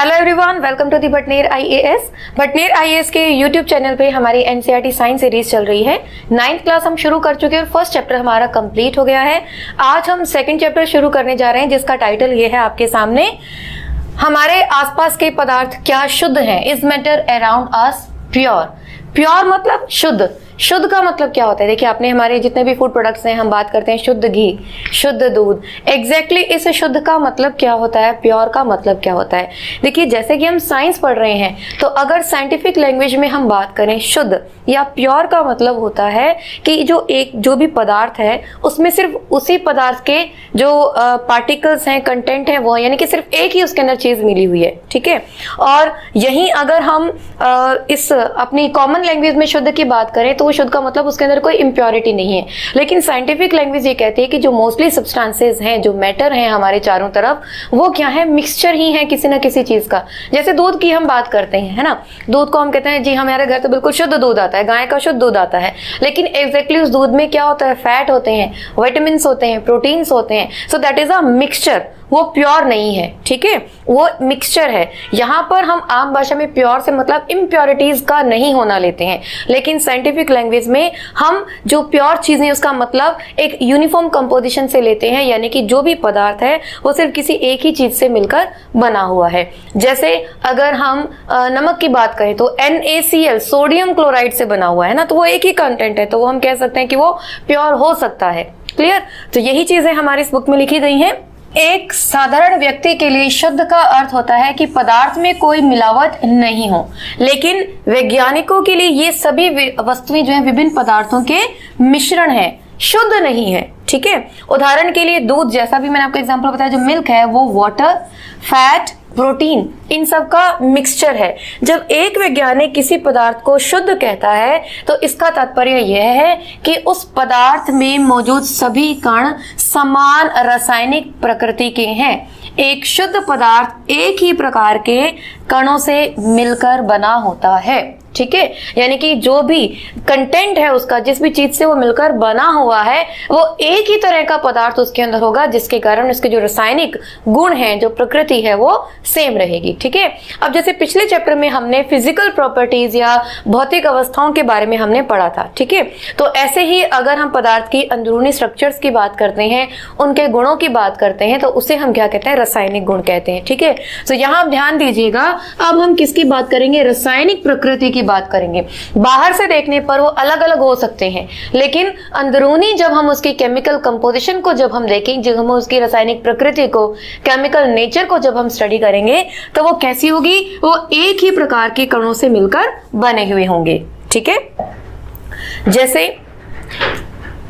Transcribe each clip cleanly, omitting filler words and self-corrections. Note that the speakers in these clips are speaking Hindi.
Hello everyone, welcome to the Bhatner IAS. Bhatner IAS के यूट्यूब चैनल पे हमारी एनसीईआरटी साइंस सीरीज चल रही है। 9th क्लास हम शुरू कर चुके हैं और फर्स्ट चैप्टर हमारा कंप्लीट हो गया है। आज हम सेकंड चैप्टर शुरू करने जा रहे हैं जिसका टाइटल ये है आपके सामने, हमारे आसपास के पदार्थ क्या शुद्ध हैं? Is matter around us pure? Pure मतलब शुद्ध। शुद्ध का मतलब क्या होता है? देखिए, आपने हमारे जितने भी फूड प्रोडक्ट्स हैं, हम बात करते हैं शुद्ध घी, शुद्ध दूध। एग्जैक्टली इस शुद्ध का मतलब क्या होता है, प्योर का मतलब क्या होता है? देखिए, जैसे कि हम साइंस पढ़ रहे हैं तो अगर साइंटिफिक लैंग्वेज में हम बात करें शुद्ध या प्योर का मतलब होता है कि जो भी पदार्थ है उसमें सिर्फ उसी पदार्थ के जो पार्टिकल्स हैं, कंटेंट है, वो यानी कि सिर्फ एक ही उसके अंदर चीज मिली हुई है। ठीक है। और यहीं अगर हम इस अपनी कॉमन लैंग्वेज में शुद्ध की बात करें तो शुद्ध का मतलब उसके अंदर कोई इम्प्योरिटी नहीं है। लेकिन साइंटिफिक लैंग्वेज ये कहती है कि जो मोस्टली सब्सटेंसेस हैं, जो मैटर हैं हमारे चारों तरफ, वो क्या है? मिक्सचर ही है किसी ना किसी चीज का। जैसे दूध की हम बात करते हैं, है ना। दूध को हम कहते हैं जी हमारे घर तो बिल्कुल शुद्ध दूध आता है, गाय का शुद्ध दूध आता है। लेकिन एग्जैक्टली उस दूध में क्या होता है? फैट होते हैं, विटामिन्स होते हैं, प्रोटीन्स होते हैं। So that is a mixture. वो प्योर नहीं है। ठीक है, वो मिक्सचर है। यहां पर हम आम भाषा में प्योर से मतलब इम्प्योरिटीज का नहीं होना लेते हैं, लेकिन साइंटिफिक लैंग्वेज में हम जो प्योर चीज है उसका मतलब एक यूनिफॉर्म कंपोजिशन से लेते हैं, यानी कि जो भी पदार्थ है वो सिर्फ किसी एक ही चीज से मिलकर बना हुआ है। जैसे अगर हम नमक की बात करें तो NaCl सोडियम क्लोराइड से बना हुआ है ना, तो वो एक ही कंटेंट है, तो वो हम कह सकते हैं कि वो प्योर हो सकता है। क्लियर? तो यही चीजें हमारी इस बुक में लिखी गई हैं। एक साधारण व्यक्ति के लिए शुद्ध का अर्थ होता है कि पदार्थ में कोई मिलावट नहीं हो, लेकिन वैज्ञानिकों के लिए ये सभी वस्तुएं जो है विभिन्न पदार्थों के मिश्रण है, शुद्ध नहीं है। ठीक है। उदाहरण के लिए दूध, जैसा भी मैंने आपको एग्जांपल बताया, जो मिल्क है वो वाटर, फैट, प्रोटीन, इन सब का मिक्सचर है। जब एक वैज्ञानिक किसी पदार्थ को शुद्ध कहता है तो इसका तात्पर्य यह है कि उस पदार्थ में मौजूद सभी कण समान रासायनिक प्रकृति के हैं। एक शुद्ध पदार्थ एक ही प्रकार के कणों से मिलकर बना होता है। ठीक है, यानी कि जो भी कंटेंट है उसका, जिस भी चीज से वो मिलकर बना हुआ है, वो एक ही तरह का पदार्थ उसके अंदर होगा, जिसके कारण उसके जो रासायनिक गुण हैं, जो प्रकृति है, वो सेम रहेगी। ठीक है। अब जैसे पिछले चैप्टर में हमने फिजिकल प्रॉपर्टीज या भौतिक अवस्थाओं के बारे में हमने पढ़ा था। ठीक है। तो ऐसे ही अगर हम पदार्थ की अंदरूनी स्ट्रक्चर्स की बात करते हैं, उनके गुणों की बात करते हैं, तो उसे हम क्या कहते हैं? रासायनिक गुण कहते हैं। ठीक है। तो यहाँ आप ध्यान दीजिएगा, अब हम किसकी बात करेंगे? रासायनिक प्रकृति की बात करेंगे। बाहर से देखने पर वो अलग अलग हो सकते हैं, लेकिन अंदरूनी जब हम उसकी केमिकल कंपोजिशन को जब हम देखेंगे, जब हम उसकी रासायनिक प्रकृति को, केमिकल नेचर को जब हम स्टडी करेंगे, तो वो कैसी होगी? वो एक ही प्रकार के कणों से मिलकर बने हुए होंगे। ठीक है। जैसे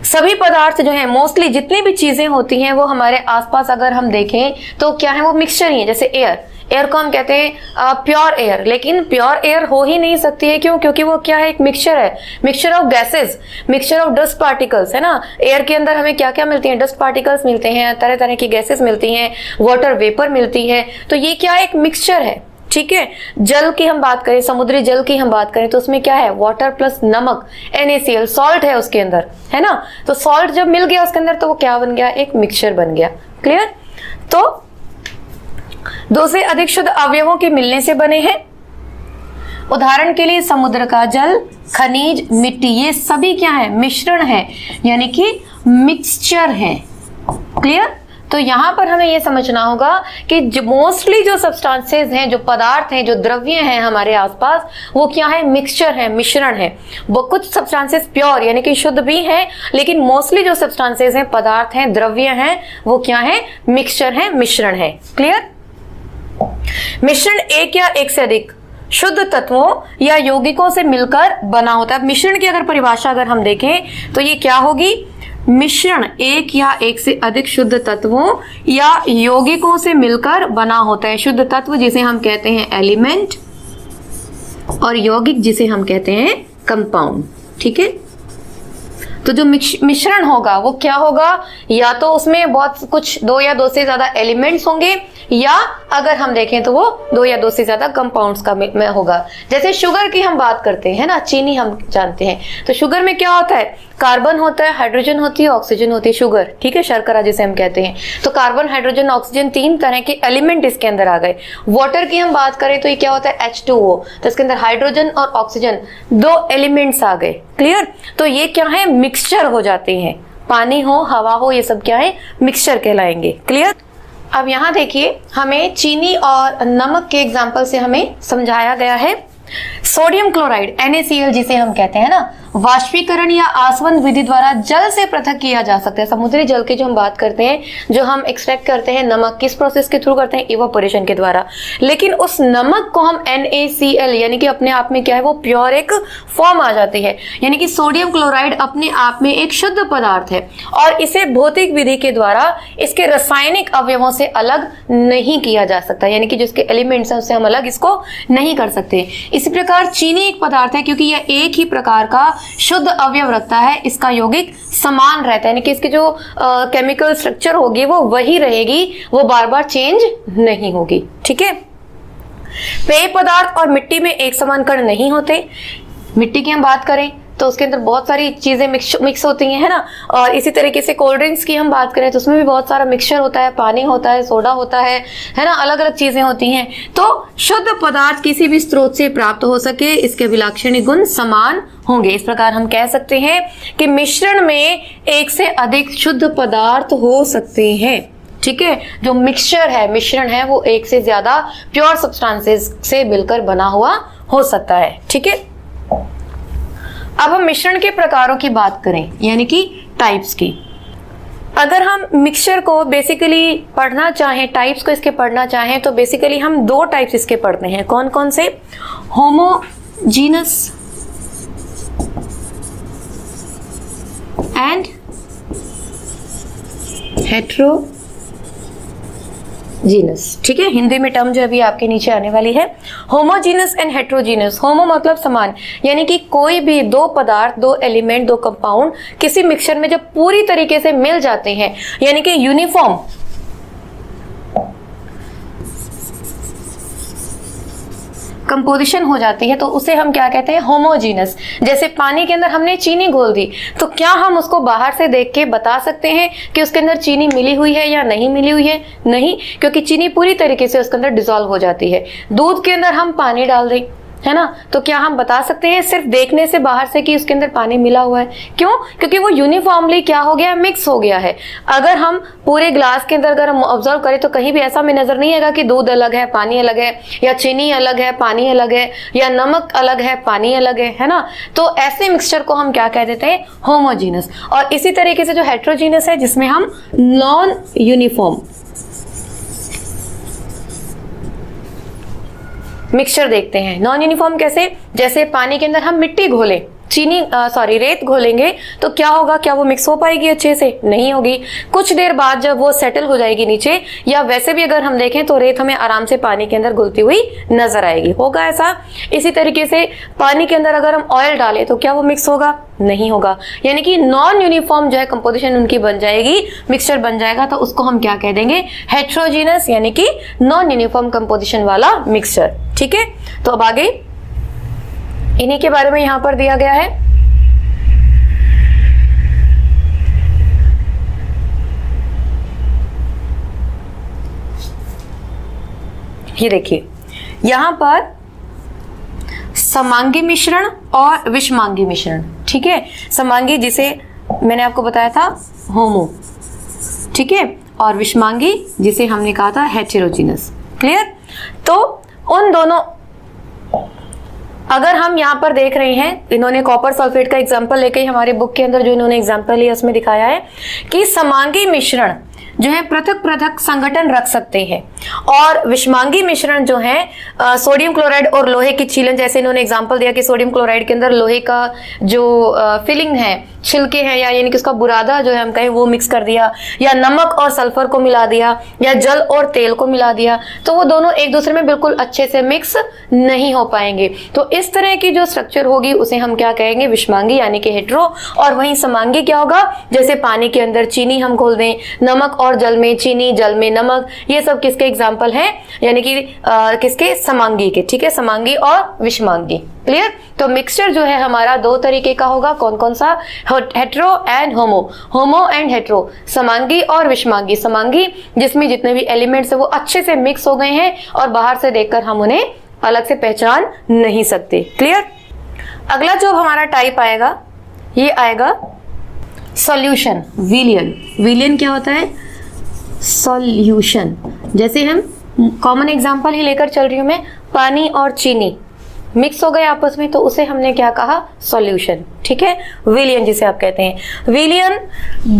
सभी पदार्थ जो है, मोस्टली जितनी भी चीजें होती हैं, वो हमारे आसपास अगर हम देखें तो क्या है? वो मिक्सचर ही है। जैसे एयर को हम कहते हैं प्योर एयर, लेकिन प्योर एयर हो ही नहीं सकती है। क्यों? क्योंकि वो क्या है? एक मिक्सचर है, mixture of gases, mixture of dust particles, है ना। एयर के अंदर हमें क्या क्या मिलती हैं? डस्ट पार्टिकल्स मिलते हैं, तरह तरह की गैसेस मिलती हैं, वाटर वेपर मिलती है। तो ये क्या? एक मिक्सचर है। ठीक है। जल की हम बात करें, समुद्री जल की हम बात करें, तो उसमें क्या है? वाटर प्लस नमक, NaCl, सॉल्ट है उसके अंदर, है ना। तो सॉल्ट जब मिल गया उसके अंदर तो वो क्या बन गया? एक मिक्सचर बन गया। क्लियर? तो दो से अधिक शुद्ध अवयवों के मिलने से बने हैं। उदाहरण के लिए समुद्र का जल, खनिज, मिट्टी, ये सभी क्या है? मिश्रण है, यानी कि मिक्सचर है। क्लियर? तो यहां पर हमें यह समझना होगा कि मोस्टली जो सब्सटेंसेस हैं, जो पदार्थ हैं, जो द्रव्य हैं हमारे आसपास, वो क्या है? मिक्सचर है, मिश्रण है। वो कुछ सब्सटेंसेस प्योर यानी कि शुद्ध भी हैं, लेकिन मोस्टली जो सब्सटेंसेस हैं, पदार्थ हैं, द्रव्य हैं, वो क्या है? मिक्सचर है, मिश्रण है। क्लियर? मिश्रण एक या एक से अधिक शुद्ध तत्वों या यौगिकों से मिलकर बना होता है। मिश्रण की अगर परिभाषा अगर हम देखें तो ये क्या होगी? मिश्रण एक या एक से अधिक शुद्ध तत्वों या यौगिकों से मिलकर बना होता है। शुद्ध तत्व जिसे हम कहते हैं एलिमेंट, और यौगिक जिसे हम कहते हैं कंपाउंड। ठीक है। तो जो मिश्रण होगा वो क्या होगा, या तो उसमें बहुत कुछ 2 या 2 से ज्यादा एलिमेंट्स होंगे, या अगर हम देखें तो वो 2 या 2 से ज्यादा कंपाउंड्स का में होगा। जैसे शुगर की हम बात करते हैं ना, चीनी हम जानते हैं, तो शुगर में क्या होता है, कार्बन होता है, हाइड्रोजन होती है, ऑक्सीजन होती है, शुगर, ठीक है, शर्करा जिसे हम कहते हैं। तो कार्बन, हाइड्रोजन, ऑक्सीजन 3 तरह के एलिमेंट इसके अंदर आ गए। वाटर की हम बात करें तो ये क्या होता है, H2O, तो इसके अंदर हाइड्रोजन और ऑक्सीजन 2 एलिमेंट्स आ गए। क्लियर? तो ये क्या है, मिक्सचर हो जाते हैं, पानी हो, हवा हो, ये सब क्या है, मिक्सचर कहलाएंगे। क्लियर? अब यहाँ देखिए, हमें चीनी और नमक के एग्जाम्पल से हमें समझाया गया है। सोडियम क्लोराइड NaCl जिसे हम कहते हैं ना, वाष्पीकरण या आसवन विधि द्वारा जल से पृथक किया जा सकता है। समुद्री जल की जो हम बात करते हैं, जो हम एक्सट्रैक्ट करते हैं नमक, किस प्रोसेस के थ्रू करते हैं, इवापोरेशन के द्वारा। लेकिन उस नमक को हम NaCl यानी कि अपने आप में क्या है, वो प्योर एक फॉर्म आ जाती है, यानी कि सोडियम क्लोराइड अपने आप में एक शुद्ध पदार्थ है और इसे भौतिक विधि के द्वारा इसके रासायनिक अवयवों से अलग नहीं किया जा सकता, यानी कि जिसके एलिमेंट्स हैं उससे हम अलग इसको नहीं कर सकते। इसी प्रकार चीनी एक पदार्थ है, क्योंकि यह एक ही प्रकार का शुद्ध अवयव रखता है, इसका यौगिक समान रहता है, यानी कि इसकी जो केमिकल स्ट्रक्चर होगी वो वही रहेगी, वो बार बार चेंज नहीं होगी। ठीक है? पेय पदार्थ और मिट्टी में एक समान कण नहीं होते। मिट्टी की हम बात करें तो उसके अंदर बहुत सारी चीजें मिक्स होती हैं, है ना। और इसी तरीके से कोल्ड ड्रिंक्स की हम बात करें तो उसमें भी बहुत सारा मिक्सचर होता है, पानी होता है, सोडा होता है ना, अलग अलग चीजें होती हैं। तो शुद्ध पदार्थ किसी भी स्रोत से प्राप्त हो सके, इसके अभिलाक्षणिक गुण समान होंगे। इस प्रकार हम कह सकते हैं कि मिश्रण में एक से अधिक शुद्ध पदार्थ हो सकते हैं। ठीक है? जो मिक्सचर है, मिश्रण है, वो एक से ज्यादा प्योर सब्सटेंसेस से मिलकर बना हुआ हो सकता है। ठीक है? अब हम मिश्रण के प्रकारों की बात करें, यानी कि टाइप्स की। अगर हम मिक्सचर को बेसिकली पढ़ना चाहें, टाइप्स को इसके पढ़ना चाहें, तो बेसिकली हम 2 टाइप्स इसके पढ़ते हैं। कौन कौन से? Homogeneous and heterogeneous. ठीक है? हिंदी में टर्म जो अभी आपके नीचे आने वाली है, होमोजीनस एंड हेट्रोजीनस। होमो मतलब समान, यानी कि कोई भी 2 पदार्थ, 2 एलिमेंट, 2 कंपाउंड किसी मिक्सचर में जब पूरी तरीके से मिल जाते हैं, यानी कि यूनिफॉर्म कंपोजिशन हो जाती है, तो उसे हम क्या कहते हैं? होमोजीनस। जैसे पानी के अंदर हमने चीनी घोल दी, तो क्या हम उसको बाहर से देख के बता सकते हैं कि उसके अंदर चीनी मिली हुई है या नहीं मिली हुई है? नहीं, क्योंकि चीनी पूरी तरीके से उसके अंदर डिसॉल्व हो जाती है। दूध के अंदर हम पानी डाल दें, है ना, तो क्या हम बता सकते हैं सिर्फ देखने से बाहर से कि उसके अंदर पानी मिला हुआ है? क्यों? क्योंकि वो यूनिफॉर्मली क्या हो गया, मिक्स हो गया है। अगर हम पूरे ग्लास के अंदर अगर हम ऑब्जर्व करें तो कहीं भी ऐसा हमें नजर नहीं आएगा कि दूध अलग है, पानी अलग है, या चीनी अलग है, पानी अलग है, या नमक अलग है, पानी अलग है ना। तो ऐसे मिक्सचर को हम क्या कह देते हैं? होमोजीनस। और इसी तरीके से जो हेट्रोजीनस है, जिसमें हम नॉन यूनिफॉर्म मिक्सचर देखते हैं। नॉन यूनिफॉर्म कैसे? जैसे पानी के अंदर हम मिट्टी घोलें, रेत घोलेंगे, तो क्या होगा? क्या वो मिक्स हो पाएगी अच्छे से? नहीं होगी। कुछ देर बाद जब वो सेटल हो जाएगी नीचे, या वैसे भी अगर हम देखें तो रेत हमें आराम से पानी के अंदर घुलती हुई नजर आएगी। होगा ऐसा? इसी तरीके से पानी के अंदर अगर हम ऑयल डालें तो क्या वो मिक्स होगा? नहीं होगा। यानी कि नॉन यूनिफॉर्म जो है कंपोजिशन उनकी बन जाएगी, मिक्सचर बन जाएगा, तो उसको हम क्या कह देंगे? हेट्रोजीनस, यानी कि नॉन यूनिफॉर्म कंपोजिशन वाला मिक्सचर। ठीक है? तो अब आगे इन्हीं के बारे में यहां पर दिया गया है। ये देखिए, यहां पर समांगी मिश्रण और विषमांगी मिश्रण। ठीक है? समांगी जिसे मैंने आपको बताया था होमो, ठीक है, और विषमांगी जिसे हमने कहा था हेटेरोजीनस। क्लियर? तो उन दोनों, अगर हम यहाँ पर देख रहे हैं, इन्होंने कॉपर सल्फेट का एग्जांपल लेके हमारे बुक के अंदर जो इन्होंने एग्जांपल लिया उसमें दिखाया है कि समांगी मिश्रण जो है पृथक पृथक संगठन रख सकते हैं। और विषमांगी मिश्रण जो है सोडियम क्लोराइड और लोहे की छीलन, जैसे इन्होंने एग्जांपल दिया कि सोडियम क्लोराइड के अंदर लोहे का जो फिलिंग है, छिलके हैं, या यानी कि उसका बुरादा जो है हम कहें वो मिक्स कर दिया, या नमक और सल्फर को मिला दिया, या जल और तेल को मिला दिया, तो वो दोनों एक दूसरे में बिल्कुल अच्छे से मिक्स नहीं हो पाएंगे। तो इस तरह की जो स्ट्रक्चर होगी उसे हम क्या कहेंगे, विषमांगी यानी कि हेट्रो। और वहीं समांगी क्या होगा, जैसे पानी के अंदर चीनी हम घोल दें, नमक और जल में चीनी, जल में नमक, ये सब किसके एग्जाम्पल हैं, यानी कि किसके, समांगी के। ठीक है, समांगी और विषमांगी। क्लियर। तो मिक्सचर जो है हमारा दो तरीके का होगा, कौन कौन सा, hetero and homo, homo and hetero, समांगी और विषमांगी। समांगी जिसमें जितने भी एलिमेंट्स है वो अच्छे से मिक्स हो गए हैं और बाहर से देखकर हम उन्हें अलग से पहचान नहीं सकते। क्लियर। अगला जो हमारा टाइप आएगा ये आएगा सॉल्यूशन, विलियन। विलियन क्या होता है, सॉल्यूशन। जैसे हम कॉमन एग्जांपल ही लेकर चल रही हूं मैं, पानी और चीनी मिक्स हो गए आपस में, तो उसे हमने क्या कहा, सॉल्यूशन। ठीक है, विलियन जिसे आप कहते हैं। विलियन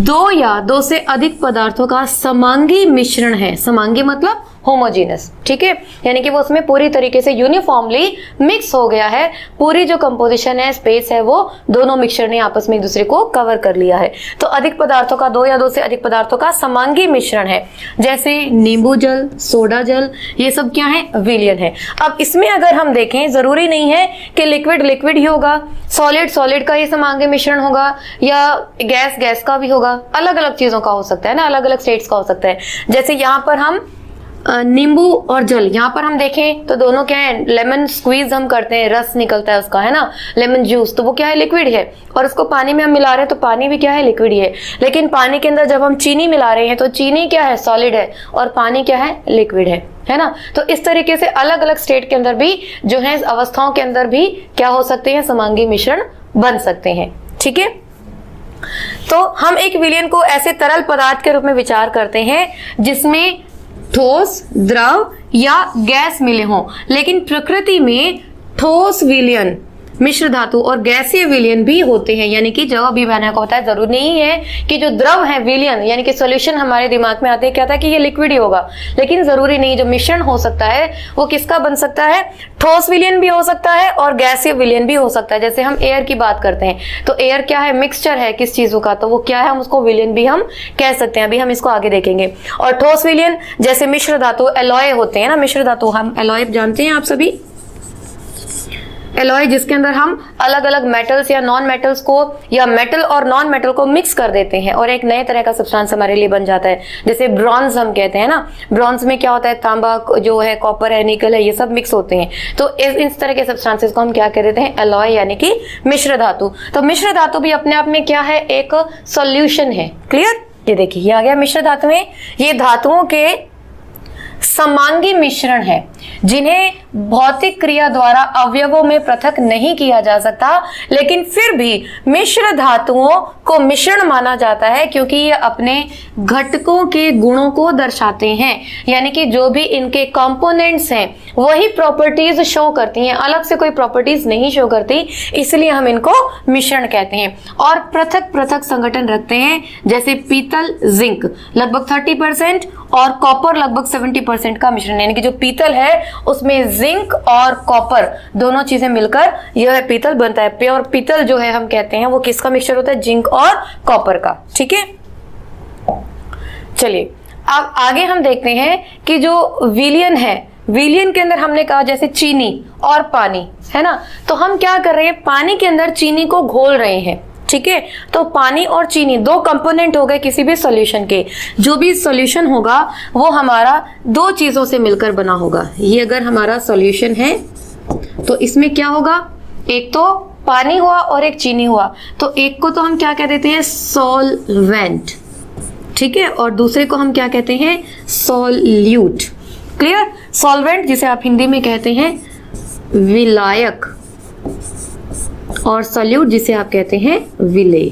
दो या दो से अधिक पदार्थों का समांगी मिश्रण है। समांगी मतलब होमोजीनस। ठीक है, यानी कि वो उसमें पूरी तरीके से यूनिफॉर्मली मिक्स हो गया है, पूरी जो कंपोजिशन है, स्पेस है, वो दोनों मिक्सचर ने आपस में एक दूसरे को कवर कर लिया है। तो अधिक पदार्थों का, दो या दो से अधिक पदार्थों का समांगी मिश्रण है, जैसे नींबू जल, सोडा जल, ये सब क्या है, विलियन है। अब इसमें अगर हम देखें, जरूरी नहीं है कि लिक्विड लिक्विड ही होगा, सॉलिड सॉलिड का ही समांगी मिश्रण होगा, या गैस गैस का भी होगा, अलग अलग चीजों का हो सकता है ना, अलग अलग स्टेट्स का हो सकता है। जैसे यहाँ पर हम नींबू और जल, यहाँ पर हम देखें तो दोनों क्या है, लेमन स्क्वीज हम करते हैं, रस निकलता है उसका, है ना, लेमन जूस, तो वो क्या है, लिक्विड है। और उसको पानी में हम मिला रहे हैं तो पानी भी क्या है, लिक्विड ही है। लेकिन पानी के अंदर जब हम चीनी मिला रहे हैं तो चीनी क्या है, सॉलिड है, और पानी क्या है, लिक्विड है ना। तो इस तरीके से अलग अलग स्टेट के अंदर भी जो है, अवस्थाओं के अंदर भी क्या हो सकते हैं, समांगी मिश्रण बन सकते हैं। ठीक है, तो हम एक विलियन को ऐसे तरल पदार्थ के रूप में विचार करते हैं जिसमें ठोस, द्रव या गैस मिले हों। लेकिन प्रकृति में ठोस विलयन, मिश्र धातु और गैसीय विलयन भी होते हैं। यानी कि जो अभी मैंने आपको बताया, जरूरी नहीं है कि जो द्रव है, विलयन यानी कि सॉल्यूशन हमारे दिमाग में आते हैं क्या था कि ये लिक्विड ही होगा, लेकिन जरूरी नहीं, जो मिश्रण हो सकता है वो किसका बन सकता है, ठोस विलयन भी हो सकता है और गैसीय विलयन भी हो सकता है। जैसे हम एयर की बात करते हैं तो एयर क्या है, मिक्सचर है किस चीजों का, तो वो क्या है, हम उसको विलयन भी हम कह सकते हैं। अभी हम इसको आगे देखेंगे। और ठोस विलयन जैसे मिश्र धातु, एलॉय होते हैं ना, मिश्र धातु, हम एलॉय जानते हैं आप सभी, एलॉय जिसके अंदर हम अलग अलग मेटल्स या नॉन मेटल्स को, या मेटल और नॉन मेटल को मिक्स कर देते हैं और एक नए तरह का सब्सटेंस हमारे लिए बन जाता है। जैसे ब्रॉन्ज हम कहते हैं ना, ब्रॉन्ज में क्या होता है, तांबा जो है, कॉपर है, निकल है, ये सब मिक्स होते हैं। तो इस तरह के सब्सटेंसेस को हम क्या कह देते हैं, एलॉय यानी कि मिश्र धातु। तो मिश्र धातु भी अपने आप में क्या है, एक सॉल्यूशन है। क्लियर। ये देखिए, ये आ गया मिश्र धातु में, ये धातुओं के समांगी मिश्रण है जिन्हें भौतिक क्रिया द्वारा अवयवों में पृथक नहीं किया जा सकता, लेकिन फिर भी मिश्र धातुओं को मिश्रण माना जाता है क्योंकि ये अपने घटकों के गुणों को दर्शाते हैं। यानी कि जो भी इनके कंपोनेंट्स हैं वही प्रॉपर्टीज शो करती हैं, अलग से कोई प्रॉपर्टीज नहीं शो करती, इसलिए हम इनको मिश्रण कहते हैं। और पृथक पृथक संगठन रखते हैं, जैसे पीतल जिंक लगभग 30% और कॉपर लगभग 70% का मिश्रण, यानी कि जो पीतल है उसमें जिंक और कॉपर दोनों चीजें मिलकर यह पीतल बनता है। प्योर पीतल जो है हम कहते हैं वो किसका मिक्सचर होता है, जिंक और कॉपर का। ठीक है, चलिए अब आगे हम देखते हैं कि जो विलयन है, विलयन के अंदर हमने कहा जैसे चीनी और पानी है ना, तो हम क्या कर रहे हैं, पानी के अंदर चीनी को घोल रहे हैं। ठीक है, तो पानी और चीनी दो कंपोनेंट हो गए किसी भी सॉल्यूशन के। जो भी सॉल्यूशन होगा वो हमारा दो चीजों से मिलकर बना होगा। ये अगर हमारा सॉल्यूशन है तो इसमें क्या होगा, एक तो पानी हुआ और एक चीनी हुआ, तो एक को तो हम क्या कह देते हैं, सॉल्वेंट। ठीक है, और दूसरे को हम क्या कहते हैं, सॉल्यूट। क्लियर। सॉल्वेंट जिसे आप हिंदी में कहते हैं विलायक, और सॉल्यूट जिसे आप कहते हैं विलेय।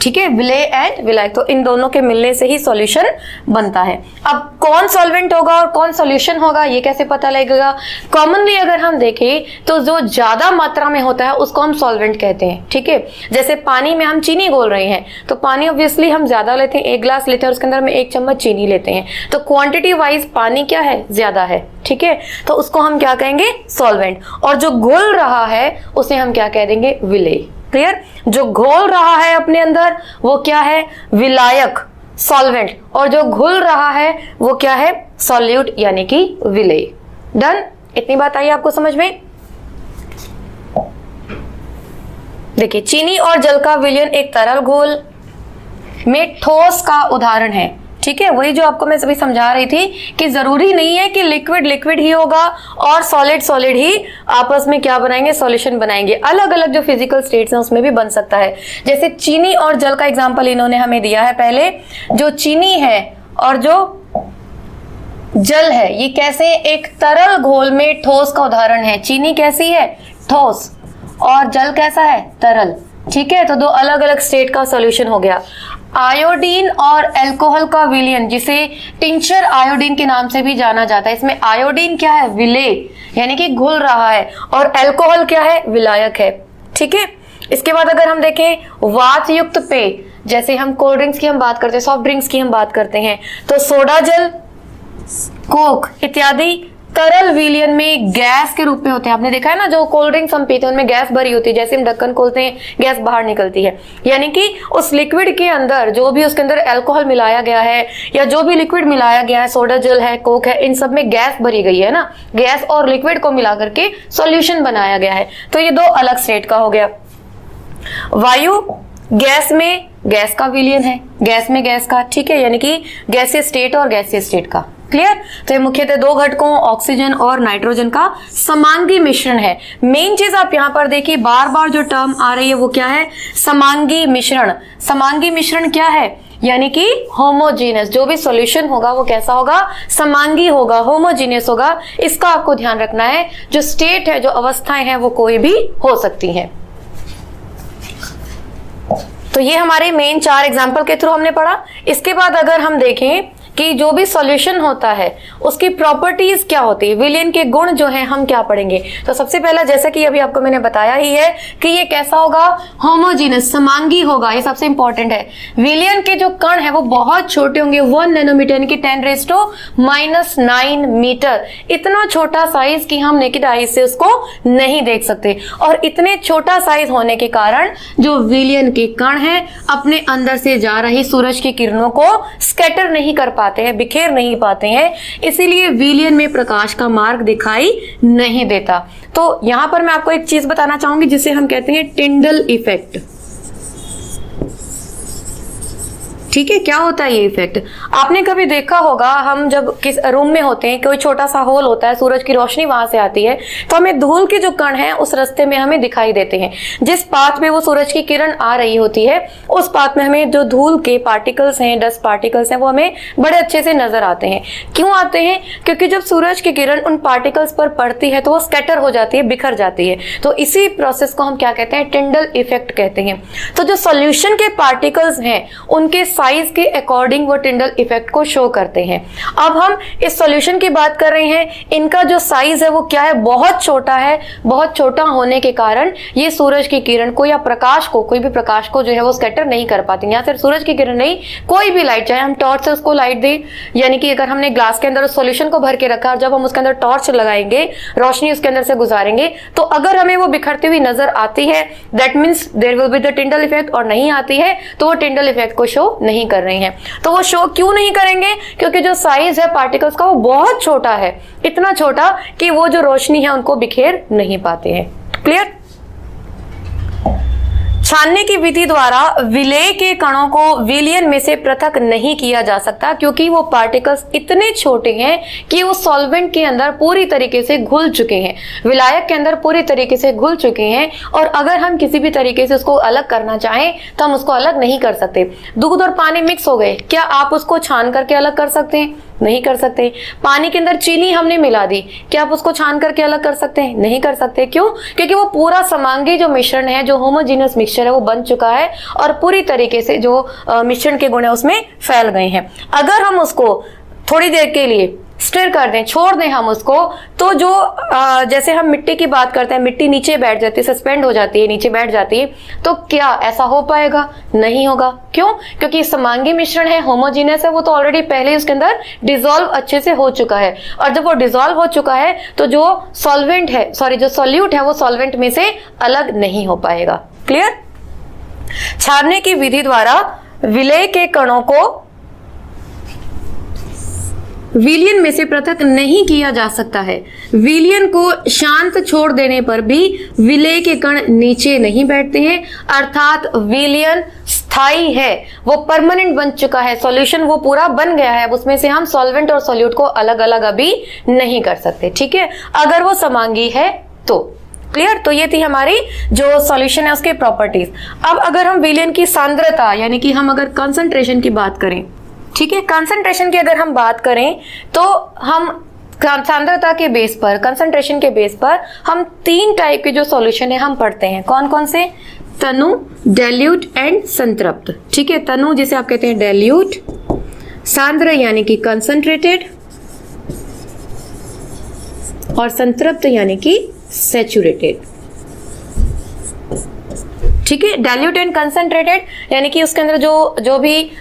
ठीक है, विलेय एंड विलायक, तो इन दोनों के मिलने से ही सॉल्यूशन बनता है। अब कौन सॉल्वेंट होगा और कौन सॉल्यूशन होगा ये कैसे पता लगेगा? कॉमनली अगर हम देखें तो जो ज्यादा मात्रा में होता है उसको हम सॉल्वेंट कहते हैं, ठीक है। जैसे पानी में हम चीनी घोल रहे हैं तो पानी ऑब्वियसली हम ज्यादा लेते हैं, 1 ग्लास लेते हैं और उसके अंदर में 1 चम्मच चीनी लेते हैं, तो क्वांटिटी वाइज पानी क्या है, ज्यादा है, ठीक है, तो उसको हम क्या कहेंगे, सॉल्वेंट। और जो घुल रहा है उसे हम क्या कह देंगे, विलेय। क्लियर? जो घोल रहा है अपने अंदर वो क्या है, विलायक, सॉल्वेंट, और जो घुल रहा है वो क्या है, सॉल्यूट यानी कि विलेय। डन? इतनी बात आई आपको समझ में? देखिए, चीनी और जल का विलयन एक तरल घोल में ठोस का उदाहरण है, ठीक है। वही जो आपको मैं सभी समझा रही थी कि जरूरी नहीं है कि लिक्विड लिक्विड ही होगा और सॉलिड सॉलिड ही आपस में क्या बनाएंगे, सॉल्यूशन बनाएंगे। अलग अलग जो फिजिकल स्टेट्स हैं उसमें भी बन सकता है। जैसे चीनी और जल का एग्जांपल इन्होंने हमें दिया है पहले। जो चीनी है और जो जल है ये कैसे, एक तरल घोल में ठोस का उदाहरण है। चीनी कैसी है, ठोस, और जल कैसा है, तरल, ठीक है। तो दो अलग अलग स्टेट का सॉल्यूशन हो गया। आयोडीन और अल्कोहल का विलयन, जिसे टिंचर आयोडीन के नाम से भी जाना जाता है, इसमें आयोडीन क्या है, विलेय यानी कि घुल रहा है, और अल्कोहल क्या है, विलायक है, ठीक है। इसके बाद अगर हम देखें वात युक्त पेय, जैसे हम कोल्ड ड्रिंक्स की हम बात करते हैं, सॉफ्ट ड्रिंक्स की हम बात करते हैं, तो सोडा जल, कोक इत्यादि तरल विलयन में गैस के रूप में होते हैं। आपने देखा है ना, जो कोल्ड ड्रिंक्स हम पीते हैं उनमें गैस भरी होती है, जैसे हम ढक्कन खोलते हैं गैस बाहर निकलती है, यानी कि उस लिक्विड के अंदर जो भी उसके अंदर अल्कोहल मिलाया गया है या जो भी लिक्विड मिलाया गया है, सोडा जल है, कोक है, इन सब में गैस भरी गई है ना, गैस और लिक्विड को मिला करके सॉल्यूशन बनाया गया है। तो ये दो अलग स्टेट का हो गया। वायु, गैस में गैस का विलयन है, गैस में गैस का, ठीक है, यानी कि गैसीय स्टेट और गैसीय स्टेट का। क्लियर? तो ये मुख्यतः दो घटकों ऑक्सीजन और नाइट्रोजन का समांगी मिश्रण है। मेन चीज आप यहाँ पर देखिए, बार बार जो टर्म आ रही है वो क्या है, समांगी मिश्रण। समांगी मिश्रण क्या है, यानी कि होमोजीनियस, जो भी सॉल्यूशन होगा वो कैसा होगा, समांगी होगा, होमोजीनियस होगा। इसका आपको ध्यान रखना है। जो स्टेट है, जो अवस्थाएं हैं वो कोई भी हो सकती हैं। तो ये हमारे मेन 4 एग्जाम्पल के थ्रू हमने पढ़ा। इसके बाद अगर हम देखें कि जो भी सॉल्यूशन होता है उसकी प्रॉपर्टीज क्या होती है, विलयन के गुण जो हैं हम क्या पढ़ेंगे। तो सबसे पहला, जैसा कि अभी आपको मैंने बताया ही है कि ये कैसा होगा, होमोजीनस, समांगी होगा, ये सबसे इंपॉर्टेंट है। विलयन के जो कण है वो बहुत छोटे होंगे, 1 नैनोमीटर यानी कि 10⁻⁹ मीटर। इतना छोटा साइज कि हम नेकेड आई से उसको नहीं देख सकते, और इतने छोटा साइज होने के कारण जो विलयन के कण हैं अपने अंदर से जा रही सूरज की किरणों को स्कैटर नहीं कर पाते हैं, बिखेर नहीं पाते हैं, इसीलिए विलयन में प्रकाश का मार्ग दिखाई नहीं देता। तो यहां पर मैं आपको एक चीज बताना चाहूंगी जिसे हम कहते हैं टिंडल इफेक्ट। ठीक है, क्या होता है ये इफेक्ट? आपने कभी देखा होगा, हम जब किस रूम में होते हैं, कोई छोटा सा होल होता है, सूरज की रोशनी वहां से आती है, तो हमें धूल के जो कण हैं उस रास्ते में हमें दिखाई देते हैं। जिस पाथ में वो सूरज की किरण आ रही होती है उस पाथ में हमें जो धूल के पार्टिकल्स हैं, डस्ट पार्टिकल्स हैं, वो हमें बड़े अच्छे से नजर आते हैं। क्यों आते हैं? क्योंकि जब सूरज की किरण उन पार्टिकल्स पर पड़ती है तो वो स्कैटर हो जाती है, बिखर जाती है। तो इसी प्रोसेस को हम क्या कहते हैं, टिंडल इफेक्ट कहते हैं। तो जो सोल्यूशन के पार्टिकल्स हैं उनके साइज के अकॉर्डिंग वो टिंडल इफेक्ट को शो करते हैं। अब हम इस सॉल्यूशन की बात कर रहे हैं, इनका जो साइज है वो क्या है, बहुत छोटा है। बहुत छोटा होने के कारण ये सूरज की किरण को या प्रकाश को, कोई भी प्रकाश को जो है वो स्कैटर नहीं कर पाती। यहाँ सिर्फ सूरज की किरण नहीं, कोई भी लाइट, चाहे हम टॉर्च से उसको लाइट दें, यानी कि अगर हमने ग्लास के अंदर उस सॉल्यूशन को भर के रखा और जब हम उसके अंदर टॉर्च लगाएंगे, रोशनी उसके अंदर से गुजारेंगे, तो अगर हमें वो बिखरती हुई नजर आती है, that means there will be the Tyndall effect, और नहीं आती है तो वो टिंडल इफेक्ट को शो नहीं कर रहे हैं। तो वो शो क्यों नहीं करेंगे? क्योंकि जो साइज है पार्टिकल्स का वो बहुत छोटा है, इतना छोटा कि वो जो रोशनी है उनको बिखेर नहीं पाते हैं। क्लियर? छानने की विधि द्वारा विलेय के कणों को विलयन में से पृथक नहीं किया जा सकता, क्योंकि वो पार्टिकल्स इतने छोटे हैं कि वो सॉल्वेंट के अंदर पूरी तरीके से घुल चुके हैं, विलायक के अंदर पूरी तरीके से घुल चुके हैं, और अगर हम किसी भी तरीके से उसको अलग करना चाहें तो हम उसको अलग नहीं कर सकते। दूध और पानी मिक्स हो गए, क्या आप उसको छान करके अलग कर सकते हैं? नहीं कर सकते। पानी के अंदर चीनी हमने मिला दी, क्या आप उसको छान करके अलग कर सकते हैं? नहीं कर सकते। क्यों? क्योंकि वो पूरा समांगी जो मिश्रण है, जो होमोजीनियस मिक्सचर है, वो बन चुका है और पूरी तरीके से जो मिश्रण के गुण है उसमें फैल गए हैं। अगर हम उसको थोड़ी देर के लिए स्टिर कर दें, छोड़ दें हम उसको, तो जो जैसे हम मिट्टी की बात करते हैं, मिट्टी नीचे बैठ जाती है, सस्पेंड हो जाती है, नीचे बैठ जाती है, तो क्या ऐसा हो पाएगा? नहीं होगा। क्यों? क्योंकि समांगी मिश्रण है, होमोजीनियस है, वो तो ऑलरेडी पहले ही उसके अंदर डिसॉल्व अच्छे से हो चुका है, और जब वो डिसॉल्व हो चुका है तो जो सॉल्वेंट है, जो सॉल्यूट है, वो सॉल्वेंट में से अलग नहीं हो पाएगा। क्लियर? छानने की विधि द्वारा विलेय के कणों को विलयन में से पृथक नहीं किया जा सकता है। विलयन को शांत छोड़ देने पर भी विलेय के कण नीचे नहीं बैठते हैं, अर्थात विलयन स्थायी है, वो परमानेंट बन चुका है, सॉल्यूशन वो पूरा बन गया है, उसमें से हम सॉल्वेंट और सॉल्यूट को अलग अलग अभी नहीं कर सकते। ठीक है, अगर वो समांगी है तो। क्लियर? तो ये थी हमारी जो सॉल्यूशन है उसके प्रॉपर्टीज। अब अगर हम विलयन की सांद्रता यानी कि हम अगर कंसंट्रेशन की बात करें, ठीक है, कंसंट्रेशन की अगर हम बात करें तो हम सांद्रता के बेस पर, कंसंट्रेशन के बेस पर हम 3 टाइप के जो सॉल्यूशन है हम पढ़ते हैं। कौन कौन से? तनु, डाइल्यूट एंड संतृप्त। ठीक है, तनु जिसे आप कहते हैं डाइल्यूट, सांद्र यानी कि कंसंट्रेटेड, और संतृप्त यानी कि सैचुरेटेड। ठीक है, डाइल्यूट एंड कंसंट्रेटेड यानी कि उसके अंदर जो भी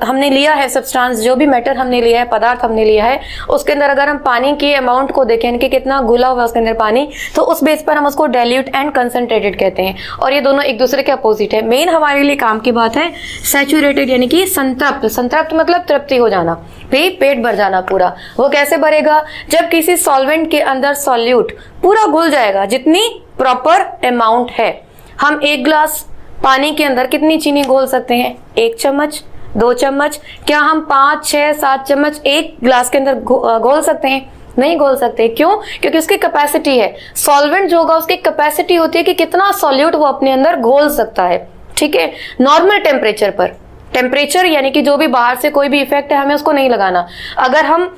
हमने लिया है सब्सटेंस, जो भी मैटर हमने लिया है, पदार्थ हमने लिया है, उसके अंदर अगर हम पानी के अमाउंट को देखें, यानी कि कितना घुला हुआ उसके अंदर पानी, तो उस बेस पर हम उसको डाइल्यूट एंड कंसंट्रेटेड कहते हैं, और ये दोनों एक दूसरे के अपोजिट है। मेन हमारे लिए काम की बात है सैचुरेटेड यानी कि संतृप्त। संतृप्त मतलब तृप्ति हो जाना, भाई पेट भर जाना पूरा। वो कैसे भरेगा? जब किसी सॉल्वेंट के अंदर सॉल्यूट पूरा घुल जाएगा, जितनी प्रॉपर अमाउंट है। हम 1 ग्लास पानी के अंदर कितनी चीनी घोल सकते हैं? 1 चम्मच, 2 चम्मच। क्या हम 5, 6, 7 चम्मच 1 ग्लास के अंदर घोल सकते हैं? नहीं घोल सकते। क्यों? क्योंकि उसकी कैपेसिटी है, सॉल्वेंट जो होगा उसकी कैपेसिटी होती है कि कितना सॉल्यूट वो अपने अंदर घोल सकता है। ठीक है, नॉर्मल टेम्परेचर पर, टेम्परेचर यानी कि जो भी बाहर से कोई भी इफेक्ट है हमें उसको नहीं लगाना। अगर हम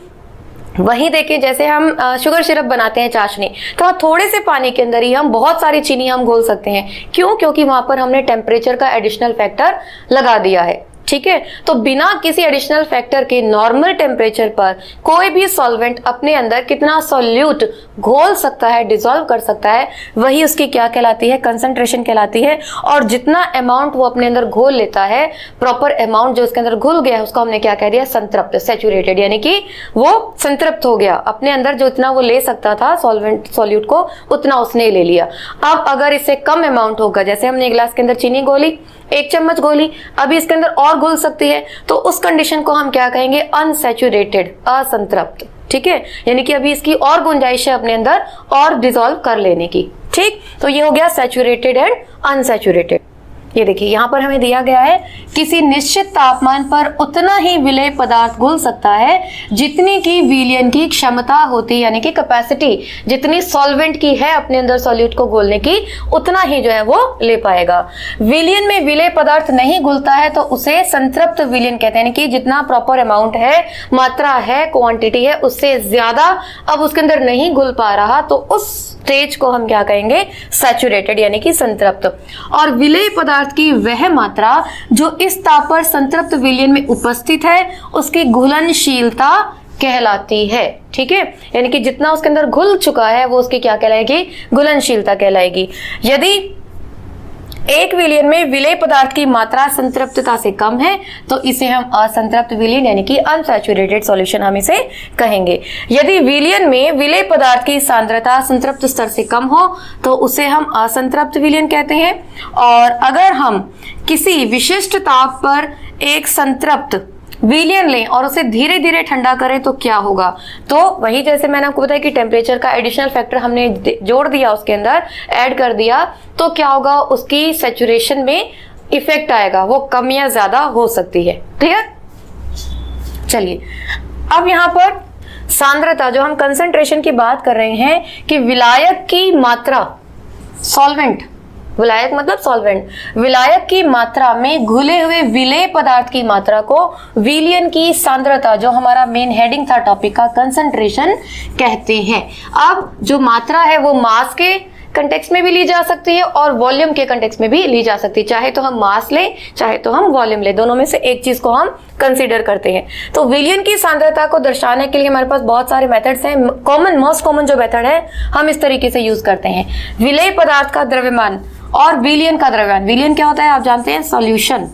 वही देखें, जैसे हम शुगर सिरप बनाते हैं, चाशनी, तो थोड़े से पानी के अंदर ही हम बहुत सारी चीनी हम घोल सकते हैं। क्यों? क्योंकि वहां पर हमने टेम्परेचर का एडिशनल फैक्टर लगा दिया है। ठीक है, तो बिना किसी एडिशनल फैक्टर के नॉर्मल टेम्परेचर पर कोई भी सॉल्वेंट अपने अंदर कितना सॉल्यूट घोल सकता है, डिसॉल्व कर सकता है, वही उसकी क्या कहलाती है? कंसंट्रेशन कहलाती है। और जितना अमाउंट वो अपने अंदर घोल लेता है, प्रॉपर अमाउंट जो उसके अंदर घुल गया है, उसको हमने क्या कह दिया? संतृप्त, सैचुरेटेड, यानी कि वो संतृप्त हो गया, अपने अंदर जो इतना वो ले सकता था सॉल्वेंट सॉल्यूट को, उतना उसने ले लिया। अब अगर इससे कम अमाउंट होगा, जैसे हमने 1 ग्लास के अंदर चीनी घोली, 1 चम्मच घोली, अभी इसके अंदर और घुल सकती है, तो उस कंडीशन को हम क्या कहेंगे? अनसैचुरेटेड, असंतृप्त। ठीक है, यानी कि अभी इसकी और गुंजाइश है अपने अंदर और डिसॉल्व कर लेने की। ठीक, तो ये हो गया सैचुरेटेड एंड अनसैचुरेटेड। ये देखिए यहाँ पर हमें दिया गया है, किसी निश्चित तापमान पर उतना ही विलेय पदार्थ घुल सकता है जितनी की विलयन की क्षमता होती है, यानी कि कैपेसिटी जितनी सॉल्वेंट की है अपने अंदर सॉल्यूट को घोलने की, उतना ही जो है वो ले पाएगा। विलयन में विलेय पदार्थ नहीं घुलता है तो उसे संतृप्त विलयन कहते हैं, यानी कि जितना प्रॉपर अमाउंट है, मात्रा है, क्वांटिटी है, उससे ज्यादा अब उसके अंदर नहीं घुल पा रहा, तो उस स्टेज को हम क्या कहेंगे? सैचुरेटेड यानी कि संतृप्त। और विलेय पदार्थ की वह मात्रा जो इस ताप पर संतृप्त विलयन में उपस्थित है उसकी घुलनशीलता कहलाती है। ठीक है, यानी कि जितना उसके अंदर घुल चुका है वो उसकी क्या कहलाएगी? घुलनशीलता कहलाएगी। यदि एक विलयन में विलेय पदार्थ की मात्रा संतृप्तता से कम है तो इसे हम असंतृप्त विलयन यानी कि अनसैचुरेटेड सॉल्यूशन हम इसे कहेंगे। यदि विलयन में विलेय पदार्थ की सांद्रता संतृप्त स्तर से कम हो तो उसे हम असंतृप्त विलयन कहते हैं। और अगर हम किसी विशिष्ट ताप पर एक संतृप्त विलयन लें और उसे धीरे धीरे ठंडा करें तो क्या होगा? तो वही जैसे मैंने आपको बताया कि टेम्परेचर का एडिशनल फैक्टर हमने जोड़ दिया, उसके अंदर ऐड कर दिया, तो क्या होगा? उसकी सैचुरेशन में इफेक्ट आएगा, वो कम या ज्यादा हो सकती है। क्लियर? चलिए अब यहाँ पर सांद्रता, जो हम कंसंट्रेशन की बात कर रहे हैं कि विलायक की मात्रा, सॉल्वेंट विलायक मतलब सॉल्वेंट, विलायक की मात्रा में घुले हुए विलेय पदार्थ की मात्रा को विलयन की सांद्रता, जो हमारा मेन हेडिंग था टॉपिक का, कंसंट्रेशन कहते हैं। अब जो मात्रा है वो मास के कंटेक्स्ट में भी ली जा सकती है और वॉल्यूम के कंटेक्स्ट में भी ली जा सकती है। चाहे तो हम मास ले, चाहे तो हम वॉल्यूम ले, दोनों में से एक चीज को हम कंसीडर करते हैं। तो विलयन की सांद्रता को दर्शाने के लिए हमारे पास बहुत सारे मेथड्स हैं। मोस्ट कॉमन जो मेथड है हम इस तरीके से यूज करते हैं। विलेय पदार्थ का द्रव्यमान और विलयन का द्रव्यमान। विलयन क्या होता है आप जानते हैं, सॉल्यूशन,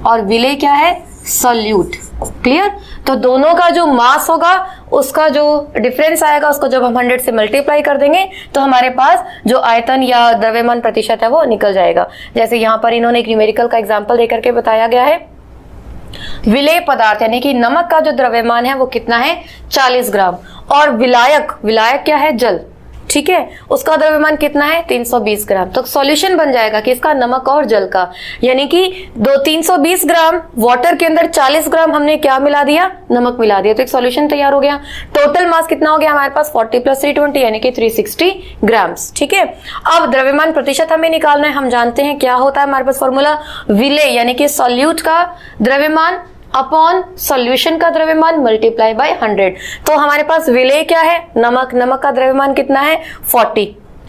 और विलेय क्या है, सॉल्यूट। क्लियर? तो दोनों का जो मास होगा उसका जो डिफरेंस आएगा उसको जब हम 100 से मल्टीप्लाई कर देंगे तो हमारे पास जो आयतन या द्रव्यमान प्रतिशत है वो निकल जाएगा। जैसे यहां पर इन्होंने एक न्यूमेरिकल का एग्जांपल देकर के बताया गया है। विलेय पदार्थ यानी कि नमक का जो द्रव्यमान है वो कितना है, 40 ग्राम, और विलायक, विलायक क्या है, जल, ठीक है, उसका द्रव्यमान कितना है, 320 ग्राम। तो सॉल्यूशन बन जाएगा कि इसका नमक और जल का, यानी कि 320 ग्राम वाटर के अंदर 40 ग्राम हमने क्या मिला दिया, नमक मिला दिया, तो एक सॉल्यूशन तैयार हो गया। टोटल मास कितना हो गया हमारे पास, 40 + 320 यानी कि 360 ग्राम्स। ठीक है, अब द्रव्यमान प्रतिशत हमें निकालना है। हम जानते हैं क्या होता है हमारे पास फॉर्मूला, विलेय यानी कि सॉल्यूट का द्रव्यमान अपॉन सॉल्यूशन का द्रव्यमान मल्टीप्लाई बाय 100। तो हमारे पास विलेय क्या है, नमक, नमक का द्रव्यमान कितना है, 40।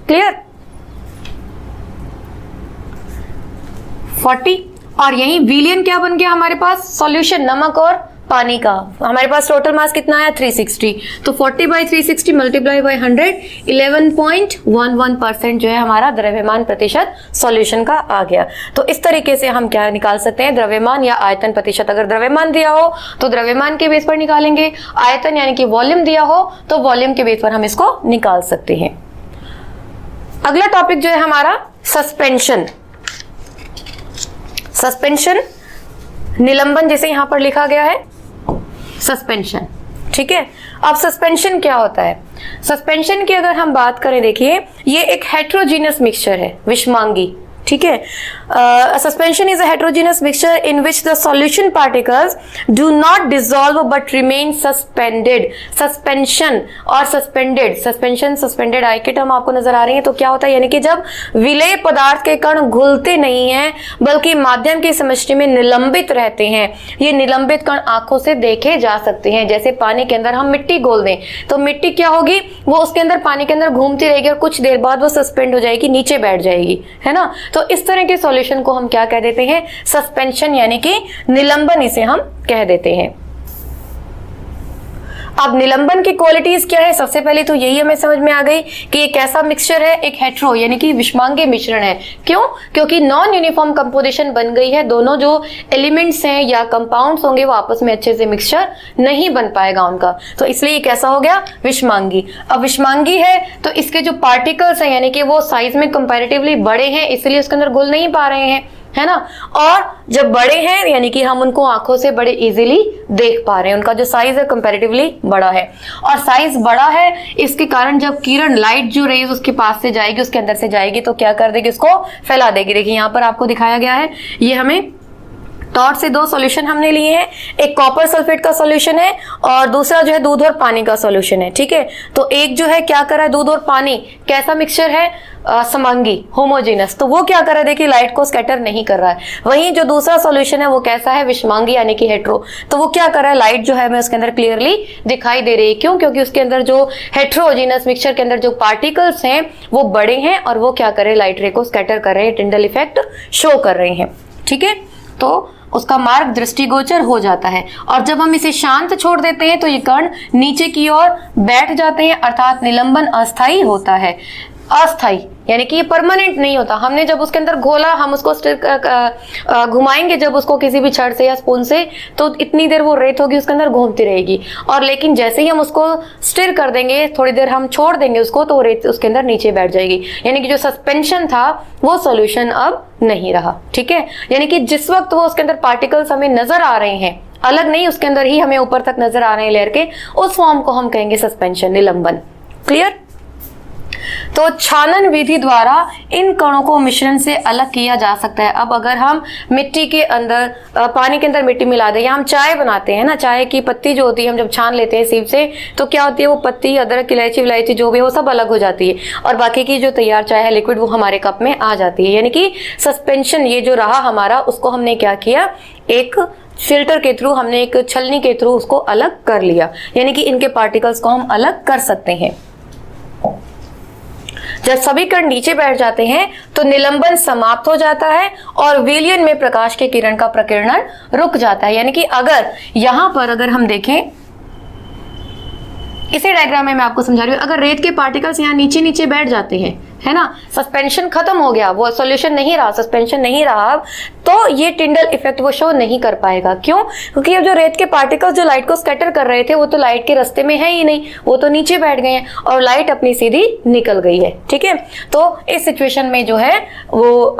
क्लियर, 40, और यही विलयन क्या बन गया हमारे पास, सॉल्यूशन, नमक और पानी का। हमारे पास टोटल मास कितना है, 360। तो 40/360 मल्टीप्लाई बाय 100, 11.11% जो है हमारा द्रव्यमान प्रतिशत सॉल्यूशन का आ गया। तो इस तरीके से हम क्या निकाल सकते हैं, द्रव्यमान या आयतन प्रतिशत। अगर द्रव्यमान दिया हो तो द्रव्यमान के बेस पर निकालेंगे, आयतन यानी कि वॉल्यूम दिया हो तो वॉल्यूम के बेस पर हम इसको निकाल सकते हैं। अगला टॉपिक जो है हमारा सस्पेंशन। सस्पेंशन, निलंबन जिसे यहां पर लिखा गया है, सस्पेंशन। ठीक है, अब सस्पेंशन क्या होता है, सस्पेंशन की अगर हम बात करें, देखिए ये एक हेट्रोजीनियस मिक्सचर है, विषमांगी। ठीक है, suspension is a heterogeneous mixture in which the solution particles do not dissolve but remain suspended. Suspension और सस्पेंडेड, सस्पेंशन सस्पेंडेड आई के टर्म आपको नजर आ रही है। तो क्या होता है, यानी कि जब विलेय पदार्थ के कण घुलते नहीं हैं बल्कि माध्यम की समष्टि में निलंबित रहते हैं। ये निलंबित कण आंखों से देखे जा सकते हैं। जैसे पानी के अंदर हम मिट्टी घोल दें तो मिट्टी क्या होगी, वो उसके अंदर पानी के अंदर घूमती रहेगी और कुछ देर बाद वो सस्पेंड हो जाएगी, नीचे बैठ जाएगी, है ना। तो इस तरह के सॉल्यूशन को हम क्या कह देते हैं, सस्पेंशन यानी कि निलंबन इसे हम कह देते हैं। अब निलंबन की क्वालिटीज क्या है, सबसे पहले तो यही हमें समझ में आ गई कि एक ऐसा मिक्सचर है, एक हेट्रो यानी कि विषमांगी मिश्रण है। क्यों, क्योंकि नॉन यूनिफॉर्म कंपोजिशन बन गई है, दोनों जो एलिमेंट्स हैं या कंपाउंड्स होंगे वो आपस में अच्छे से मिक्सचर नहीं बन पाएगा उनका, तो इसलिए कैसा हो गया, विषमांगी। अब विषमांगी है तो इसके जो पार्टिकल्स हैं यानी कि वो साइज में कंपैरेटिवली बड़े हैं, इसलिए उसके अंदर घुल नहीं पा रहे हैं, है ना। और जब बड़े हैं यानी कि हम उनको आंखों से बड़े इजीली देख पा रहे हैं, उनका जो साइज है कंपैरेटिवली बड़ा है। और साइज बड़ा है इसके कारण जब किरण, लाइट जो रेज उसके पास से जाएगी, उसके अंदर से जाएगी तो क्या कर देगी, इसको फैला देगी। देखिए यहाँ पर आपको दिखाया गया है, ये हमें टॉर्च से 2 सॉल्यूशन हमने लिए हैं, एक कॉपर सल्फेट का सॉल्यूशन है और दूसरा जो है दूध और पानी का सॉल्यूशन है। ठीक है, तो एक जो है क्या कर रहा है, दूध और पानी कैसा मिक्सचर है, समांगी, होमोजेनस, तो वो क्या कर रहा है, देखिए लाइट को स्कैटर नहीं कर रहा है। वहीं जो दूसरा सॉल्यूशन है वो कैसा है, विषमांगी यानी कि हेट्रो, तो वो क्या कर रहा है, लाइट जो है हमें उसके अंदर क्लियरली दिखाई दे रही है। क्यों, क्योंकि उसके अंदर जो हेट्रोजीनस मिक्सचर के अंदर जो पार्टिकल्स हैं वो बड़े हैं और वो क्या कर रहे हैं, लाइट रे को स्कैटर कर रहे हैं, टिंडल इफेक्ट शो कर रहे हैं। ठीक है, तो उसका मार्ग दृष्टिगोचर हो जाता है। और जब हम इसे शांत छोड़ देते हैं तो ये कण नीचे की ओर बैठ जाते हैं, अर्थात निलंबन अस्थायी होता है। अस्थायी यानी कि ये परमानेंट नहीं होता। हमने जब उसके अंदर घोला, हम उसको घुमाएंगे जब उसको किसी भी छड़ से या स्पून से, तो इतनी देर वो रेत होगी उसके अंदर घूमती रहेगी। और लेकिन जैसे ही हम उसको स्टिर कर देंगे, थोड़ी देर हम छोड़ देंगे उसको, तो रेत उसके अंदर नीचे बैठ जाएगी। यानी कि जो सस्पेंशन था वो सॉल्यूशन अब नहीं रहा। ठीक है, यानी कि जिस वक्त वो उसके अंदर पार्टिकल्स हमें नजर आ रहे हैं, अलग नहीं, उसके अंदर ही हमें ऊपर तक नजर आ रहे हैं लेयर के, उस फॉर्म को हम कहेंगे सस्पेंशन, निलंबन। क्लियर। तो छानन विधि द्वारा इन कणों को मिश्रण से अलग किया जा सकता है। अब अगर हम मिट्टी के अंदर पानी के अंदर मिट्टी मिला दें, या हम चाय बनाते हैं ना, चाय की पत्ती जो होती है हम जब छान लेते हैं सीप से, तो क्या होती है, वो पत्ती, अदरक, इलायची विलायची जो भी है वो सब अलग हो जाती है, और बाकी की जो तैयार चाय है लिक्विड वो हमारे कप में आ जाती है। यानी कि सस्पेंशन ये जो रहा हमारा, उसको हमने क्या किया, एक फिल्टर के थ्रू, हमने एक छलनी के थ्रू उसको अलग कर लिया। यानी कि इनके पार्टिकल्स को हम अलग कर सकते हैं। जब सभी कण नीचे बैठ जाते हैं तो निलंबन समाप्त हो जाता है और विलयन में प्रकाश के किरण का प्रकीर्णन रुक जाता है। यानी कि अगर यहां पर अगर हम देखें, इसी डायग्राम में मैं आपको समझा रही हूं, अगर रेत के पार्टिकल्स यहाँ नीचे नीचे बैठ जाते हैं, है ना, सस्पेंशन खत्म हो गया, वो सॉल्यूशन नहीं रहा, सस्पेंशन नहीं रहा, तो ये टिंडल इफेक्ट वो शो नहीं कर पाएगा। क्यों? क्योंकि अब जो रेत के पार्टिकल्स जो लाइट को स्कैटर कर रहे थे वो तो लाइट के रास्ते में है ही नहीं, वो तो नीचे बैठ गए हैं और लाइट अपनी सीधी निकल गई है। ठीक है, तो इस सिचुएशन में जो है वो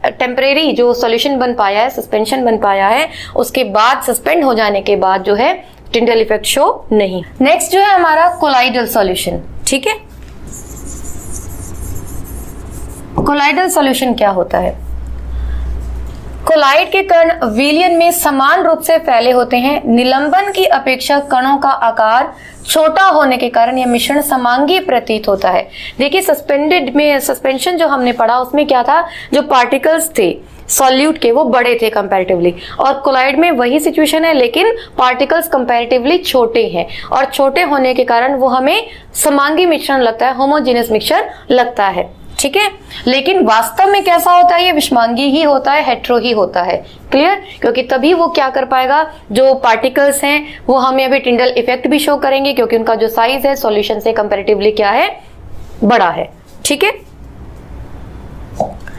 टेम्परेरी जो सॉल्यूशन बन पाया है, सस्पेंशन बन पाया है, उसके बाद सस्पेंड हो जाने के बाद जो है टिंडल इफेक्ट शो नहीं। नेक्स्ट जो है हमारा कोलाइडल सॉल्यूशन। ठीक है, कोलाइडल सॉल्यूशन क्या होता है? कोलाइड के कण विलयन में समान रूप से फैले होते हैं। निलंबन की अपेक्षा कणों का आकार छोटा होने के कारण यह मिश्रण समांगी प्रतीत होता है। देखिए सस्पेंशन जो हमने पढ़ा उसमें क्या था, जो पार्टिकल्स थे सॉल्यूट के वो बड़े थे कंपैरेटिवली, और कोलाइड में वही सिचुएशन है, लेकिन पार्टिकल्स कंपैरेटिवली छोटे हैं, और छोटे होने के कारण वो हमें समांगी मिश्रण लगता है, होमोजेनियस मिक्सचर लगता है। ठीक है, लेकिन वास्तव में कैसा होता है, ये विषमांगी ही होता है, हेट्रो ही होता है। क्लियर? क्योंकि तभी वो क्या कर पाएगा, जो पार्टिकल्स हैं वो हमें अभी टिंडल इफेक्ट भी शो करेंगे, क्योंकि उनका जो साइज है सॉल्यूशन से कंपैरेटिवली क्या है, बड़ा है। ठीक है,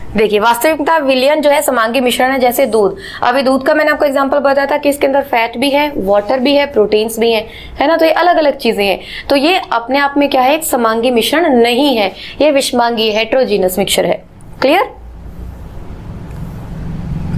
देखिए वास्तविकता विलयन जो है समांगी मिश्रण है, जैसे दूध। अभी दूध का मैंने आपको एग्जांपल बताया था कि इसके अंदर फैट भी है, वाटर भी है, प्रोटीन्स भी हैं, है ना, तो ये अलग अलग चीजें हैं। तो ये अपने आप में क्या है, एक समांगी मिश्रण नहीं है, ये विषमांगी हेट्रोजीनस मिक्सचर है। क्लियर?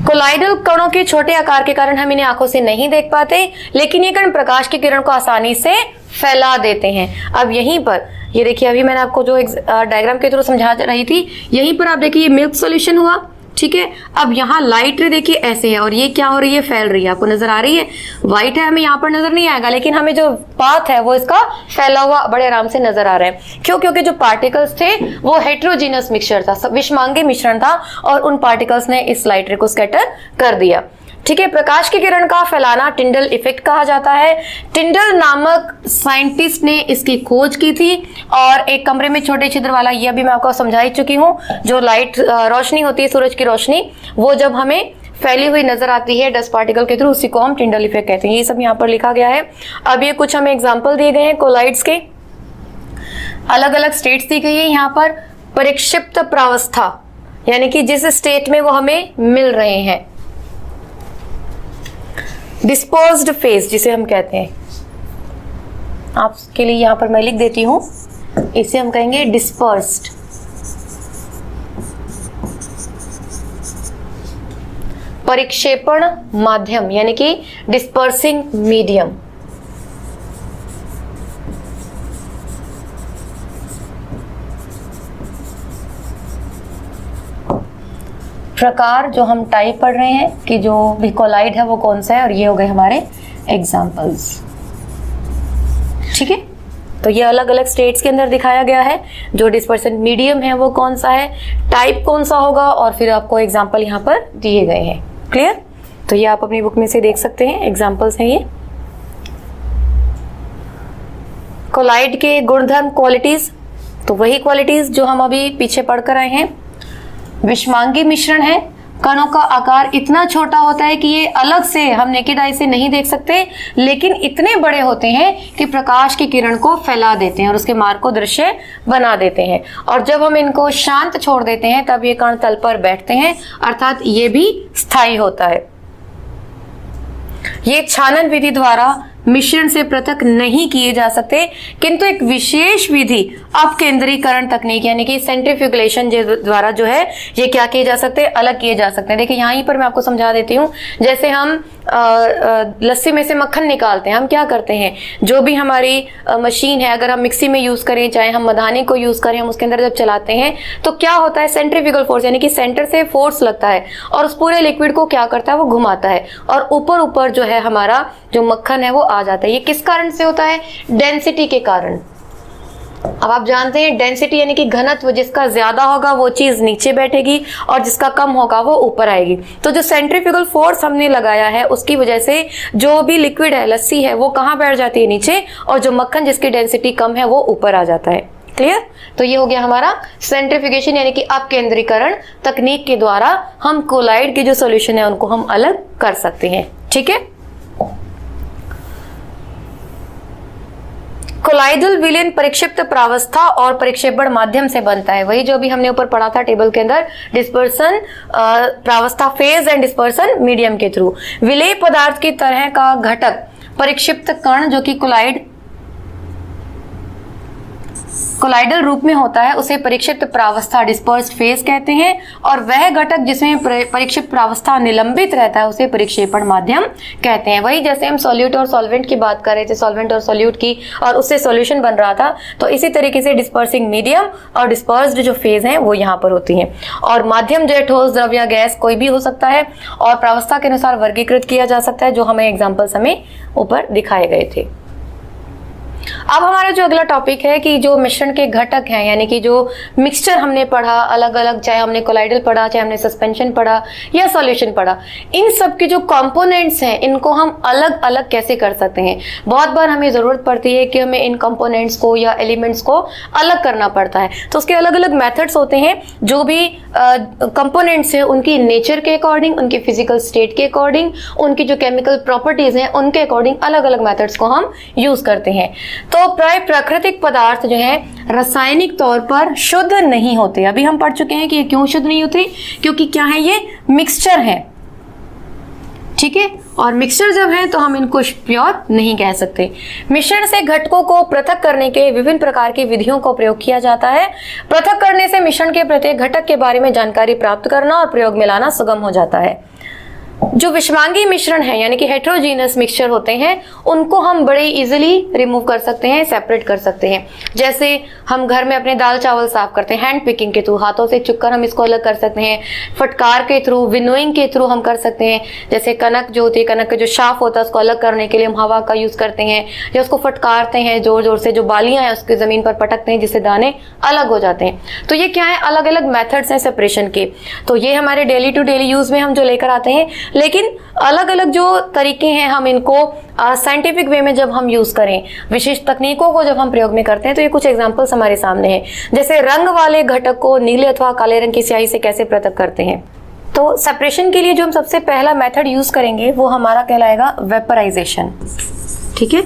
कोलाइडल कणों के छोटे आकार के कारण हम इन्हें आंखों से नहीं देख पाते, लेकिन ये कण प्रकाश की किरण को आसानी से फैला देते हैं। अब यहीं पर ये देखिए, अभी मैंने आपको जो डायग्राम के थ्रू समझा रही थी, यहीं पर आप देखिए ये मिल्क सॉल्यूशन हुआ। ठीक है, अब यहाँ लाइट देखिए ऐसे है, और ये क्या हो रही है, फैल रही है, आपको नजर आ रही है, व्हाइट है, हमें यहाँ पर नजर नहीं आएगा, लेकिन हमें जो पाथ है वो इसका फैला हुआ बड़े आराम से नजर आ रहा है। क्यों? क्योंकि जो पार्टिकल्स थे वो हेट्रोजीनस मिक्सचर था, विषमांगी मिश्रण था, और उन पार्टिकल्स ने इस लाइट रे को स्कैटर कर दिया। ठीक है, प्रकाश की किरण का फैलाना टिंडल इफेक्ट कहा जाता है। टिंडल नामक साइंटिस्ट ने इसकी खोज की थी, और एक कमरे में छोटे छिद्र वाला, ये अभी मैं आपको समझा ही चुकी हूँ, जो लाइट रोशनी होती है, सूरज की रोशनी, वो जब हमें फैली हुई नजर आती है डस्ट पार्टिकल के थ्रू, उसी को हम टिंडल इफेक्ट कहते हैं। ये सब यहाँ पर लिखा गया है। अब ये कुछ हमें एग्जाम्पल दिए गए हैं कोलाइड्स के, अलग अलग स्टेट्स दी गई है यहाँ पर। परिक्षिप्त प्रावस्था, यानी कि जिस स्टेट में वो हमें मिल रहे हैं। डिस्पर्स्ड फेज जिसे हम कहते हैं, आपके लिए यहां पर मैं लिख देती हूं, इसे हम कहेंगे डिस्पर्स्ड। परिक्षेपण माध्यम, यानी कि डिस्पर्सिंग मीडियम। प्रकार जो हम टाइप पढ़ रहे हैं कि जो भी कोलाइड है वो कौन सा है, और ये हो गए हमारे एग्जाम्पल्स। ठीक है, तो ये अलग अलग स्टेट्स के अंदर दिखाया गया है, जो डिस्पर्सन मीडियम है वो कौन सा है, टाइप कौन सा होगा, और फिर आपको एग्जाम्पल यहाँ पर दिए गए हैं। क्लियर? तो ये आप अपनी बुक में से देख सकते हैं, एग्जाम्पल्स हैं ये। कोलाइड के गुणधर्म, क्वालिटीज, तो वही क्वालिटीज जो हम अभी पीछे पढ़ कर आए हैं। विषमांगी मिश्रण है, कणों का आकार इतना छोटा होता है कि ये अलग से हम नेकेड आई से नहीं देख सकते, लेकिन इतने बड़े होते हैं कि प्रकाश की किरण को फैला देते हैं और उसके मार्ग को दृश्य बना देते हैं। और जब हम इनको शांत छोड़ देते हैं तब ये कण तल पर बैठते हैं, अर्थात ये भी स्थायी होता है। ये छानन विधि द्वारा मिश्रण से पृथक नहीं किए जा सकते, किंतु एक विशेष विधि अपकेंद्रीकरण तकनीक यानी कि सेंट्रीफ्यूगेशन द्वारा जो है ये क्या किए जा सकते हैं, अलग किए जा सकते हैं। देखिए यहाँ पर मैं आपको समझा देती हूँ, जैसे हम लस्सी में से मक्खन निकालते हैं, हम क्या करते हैं, जो भी हमारी मशीन है, अगर हम मिक्सी में यूज करें, चाहे हम मधानी को यूज करें, हम उसके अंदर जब चलाते हैं तो क्या होता है, सेंट्रीफ्यूगल फोर्स यानी कि सेंटर से फोर्स लगता है और उस पूरे लिक्विड को क्या करता है, वो घुमाता है और ऊपर ऊपर जो है हमारा जो मक्खन है वो आ जाता है। ये किस कारण से होता है, डेंसिटी के कारण। अब आप जानते हैं डेंसिटी यानी कि घनत्व, जिसका ज्यादा होगा वो चीज नीचे बैठेगी और जिसका कम होगा वो ऊपर आएगी। तो जो सेंट्रीफ्यूगल फोर्स हमने लगाया है उसकी वजह से जो भी लिक्विड है, लस्सी है, वो कहाँ बैठ जाती है, नीचे, और जो मक्खन जिसकी डेंसिटी कम है वो ऊपर आ जाता है। क्लियर? तो ये हो गया हमारा सेंट्रीफ्यूगेशन यानी कि अपकेंद्रीकरण तकनीक के द्वारा हम कोलाइड के जो सॉल्यूशन है उनको हम अलग कर सकते हैं। ठीक है। कोलाइडल विलयन परिक्षिप्त प्रावस्था और परिक्षेपण माध्यम से बनता है। वही जो भी हमने ऊपर पढ़ा था टेबल के अंदर, डिस्पर्सन प्रावस्था फेज एंड डिस्पर्सन मीडियम के थ्रू। विलेय पदार्थ की तरह का घटक परिक्षिप्त कण जो कि कोलाइडल रूप में होता है उसे परिक्षिप्त प्रावस्था डिस्पर्स्ड फेज कहते हैं, और वह घटक जिसमें परिक्षिप्त प्रावस्था निलंबित रहता है उसे परिक्षेपण माध्यम कहते हैं। वही जैसे हम सॉल्यूट और सॉल्वेंट की बात कर रहे थे, सॉल्वेंट और सॉल्यूट की, और उससे सॉल्यूशन बन रहा था, तो इसी तरीके से डिस्पर्सिंग मीडियम और डिस्पर्स्ड जो फेज हैं वो यहाँ पर होती हैं। और माध्यम जो है ठोस, द्रव या गैस कोई भी हो सकता है और प्रावस्था के अनुसार वर्गीकृत किया जा सकता है, जो हमें एग्जाम्पल्स हमें ऊपर दिखाए गए थे। अब हमारा जो अगला टॉपिक है कि जो मिश्रण के घटक हैं, यानी कि जो मिक्सचर हमने पढ़ा अलग अलग, चाहे हमने कोलाइडल पढ़ा, चाहे हमने सस्पेंशन पढ़ा या सॉल्यूशन पढ़ा, इन सब के जो कंपोनेंट्स हैं इनको हम अलग अलग कैसे कर सकते हैं। बहुत बार हमें ज़रूरत पड़ती है कि हमें इन कंपोनेंट्स को या एलिमेंट्स को अलग करना पड़ता है, तो उसके अलग अलग मेथड्स होते हैं। जो भी कंपोनेंट्स हैं उनकी नेचर के अकॉर्डिंग, उनकी फिजिकल स्टेट के अकॉर्डिंग, उनकी जो केमिकल प्रॉपर्टीज हैं उनके अकॉर्डिंग अलग अलग मेथड्स को हम यूज करते हैं। तो प्राय प्राकृतिक पदार्थ जो है रासायनिक तौर पर शुद्ध नहीं होते। अभी हम पढ़ चुके हैं कि ये क्यों शुद्ध नहीं होते, क्योंकि क्या है, ये मिक्सचर है। ठीक है, और मिक्सचर जब है तो हम इनको प्योर नहीं कह सकते। मिश्रण से घटकों को पृथक करने के विभिन्न प्रकार की विधियों का प्रयोग किया जाता है। पृथक करने से मिश्रण के प्रत्येक घटक के बारे में जानकारी प्राप्त करना और प्रयोग में लाना सुगम हो जाता है। जो विषमांगी मिश्रण है यानी कि हेट्रोजीनस मिक्सचर होते हैं उनको हम बड़े इजीली रिमूव कर सकते हैं, सेपरेट कर सकते हैं। जैसे हम घर में अपने दाल चावल साफ करते हैं, हैंड पिकिंग के थ्रू, हाथों से चुककर हम इसको अलग कर सकते हैं। फटकार के थ्रू, विनोइंग के थ्रू हम कर सकते हैं। जैसे कनक जो होती है, कनक का जो शाफ होता है उसको अलग करने के लिए हम हवा का यूज करते हैं, या उसको फटकारते हैं जोर जोर से, जो बालियां हैं उसके जमीन पर पटकते हैं जिससे दाने अलग हो जाते हैं। तो ये क्या है, अलग अलग मेथड्स हैं सेपरेशन के। तो ये हमारे डेली टू डेली यूज में हम जो लेकर आते हैं, लेकिन अलग अलग जो तरीके हैं हम इनको साइंटिफिक वे में जब हम यूज करें, विशिष्ट तकनीकों को जब हम प्रयोग में करते हैं, तो ये कुछ एग्जांपल्स हमारे सामने हैं। जैसे रंग वाले घटक को नीले अथवा काले रंग की स्याही से कैसे पृथक करते हैं। तो सेपरेशन के लिए जो हम सबसे पहला मेथड यूज करेंगे वो हमारा कहलाएगा वेपराइजेशन। ठीक है,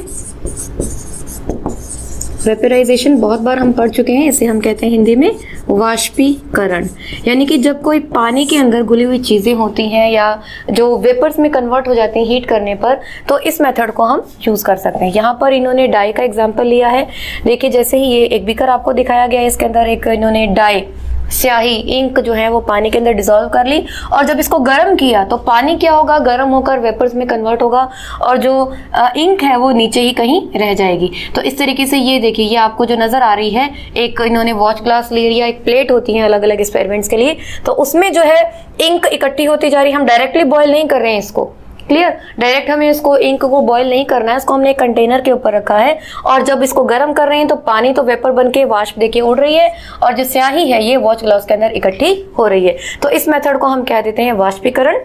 वेपराइजेशन बहुत बार हम पढ़ चुके हैं, इसे हम कहते हैं हिंदी में वाष्पीकरण। यानी कि जब कोई पानी के अंदर घुली हुई चीजें होती हैं या जो वेपर्स में कन्वर्ट हो जाती हैं हीट करने पर, तो इस मेथड को हम यूज कर सकते हैं। यहाँ पर इन्होंने डाई का एग्जांपल लिया है। देखिए, जैसे ही ये एक बीकर आपको दिखाया गया है, इसके अंदर एक इन्होंने डाई, स्याही, इंक जो है वो पानी के अंदर डिसॉल्व कर ली, और जब इसको गर्म किया तो पानी क्या होगा, गर्म होकर वेपर्स में कन्वर्ट होगा और जो इंक है वो नीचे ही कहीं रह जाएगी। तो इस तरीके से ये देखिए, ये आपको जो नजर आ रही है, एक इन्होंने वॉच ग्लास ले लिया, एक प्लेट होती है अलग अलग एक्सपेरिमेंट्स के लिए, तो उसमें जो है इंक इकट्ठी होती जा रही है। हम डायरेक्टली बॉयल नहीं कर रहे हैं इसको, क्लियर, डायरेक्ट हमें इसको इंक को बॉयल नहीं करना है, इसको हमने एक कंटेनर के ऊपर रखा है, और जब इसको गर्म कर रहे हैं तो पानी तो वेपर बन के वाष्प देखिए उड़ रही है, और जो स्याही है ये वॉच ग्लास के अंदर इकट्ठी हो रही है। तो इस मेथड को हम कह देते हैं वाष्पीकरण।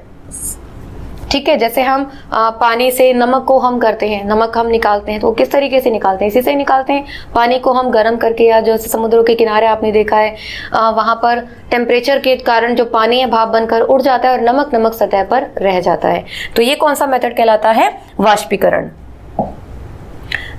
ठीक है, जैसे हम पानी से नमक को हम करते हैं, नमक हम निकालते हैं, तो किस तरीके से निकालते हैं, इसी से निकालते हैं। पानी को हम गर्म करके, या जो समुद्रों के किनारे आपने देखा है वहां पर टेम्परेचर के कारण जो पानी है भाप बनकर उड़ जाता है और नमक नमक सतह पर रह जाता है। तो ये कौन सा मेथड कहलाता है, वाष्पीकरण।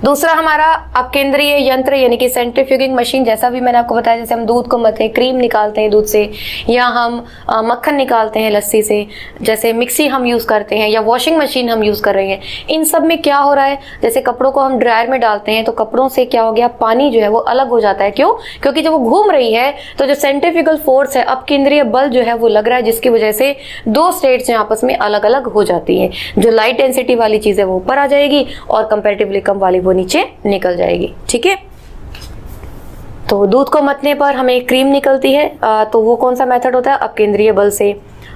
दूसरा हमारा अकेंद्रीय यंत्र यानी कि सेंट्रीफ्यूगिंग मशीन, जैसा भी मैंने आपको बताया, जैसे हम दूध को मथते हैं, क्रीम निकालते हैं दूध से, या हम मक्खन निकालते हैं लस्सी से, जैसे मिक्सी हम यूज़ करते हैं या वॉशिंग मशीन हम यूज़ कर रहे हैं। इन सब में क्या हो रहा है, जैसे कपड़ों को हम ड्रायर में डालते हैं तो कपड़ों से क्या हो गया, पानी जो है वो अलग हो जाता है। क्यों? क्योंकि जब वो घूम रही है तो जो सेंट्रीफ्यूगल फोर्स है, अपकेंद्रीय बल जो है वो लग रहा है, जिसकी वजह से दो स्टेट्स जो आपस में अलग अलग हो जाती है। जो लाइट डेंसिटी वाली चीज है वो ऊपर आ जाएगी और कंपैरेटिवली कम वाली वो नीचे निकल जाएगी। ठीक है, तो दूध को मथने पर हमें क्रीम निकलती है, तो वो कौन सा मेथड होता है, अपकेंद्रीय बल से।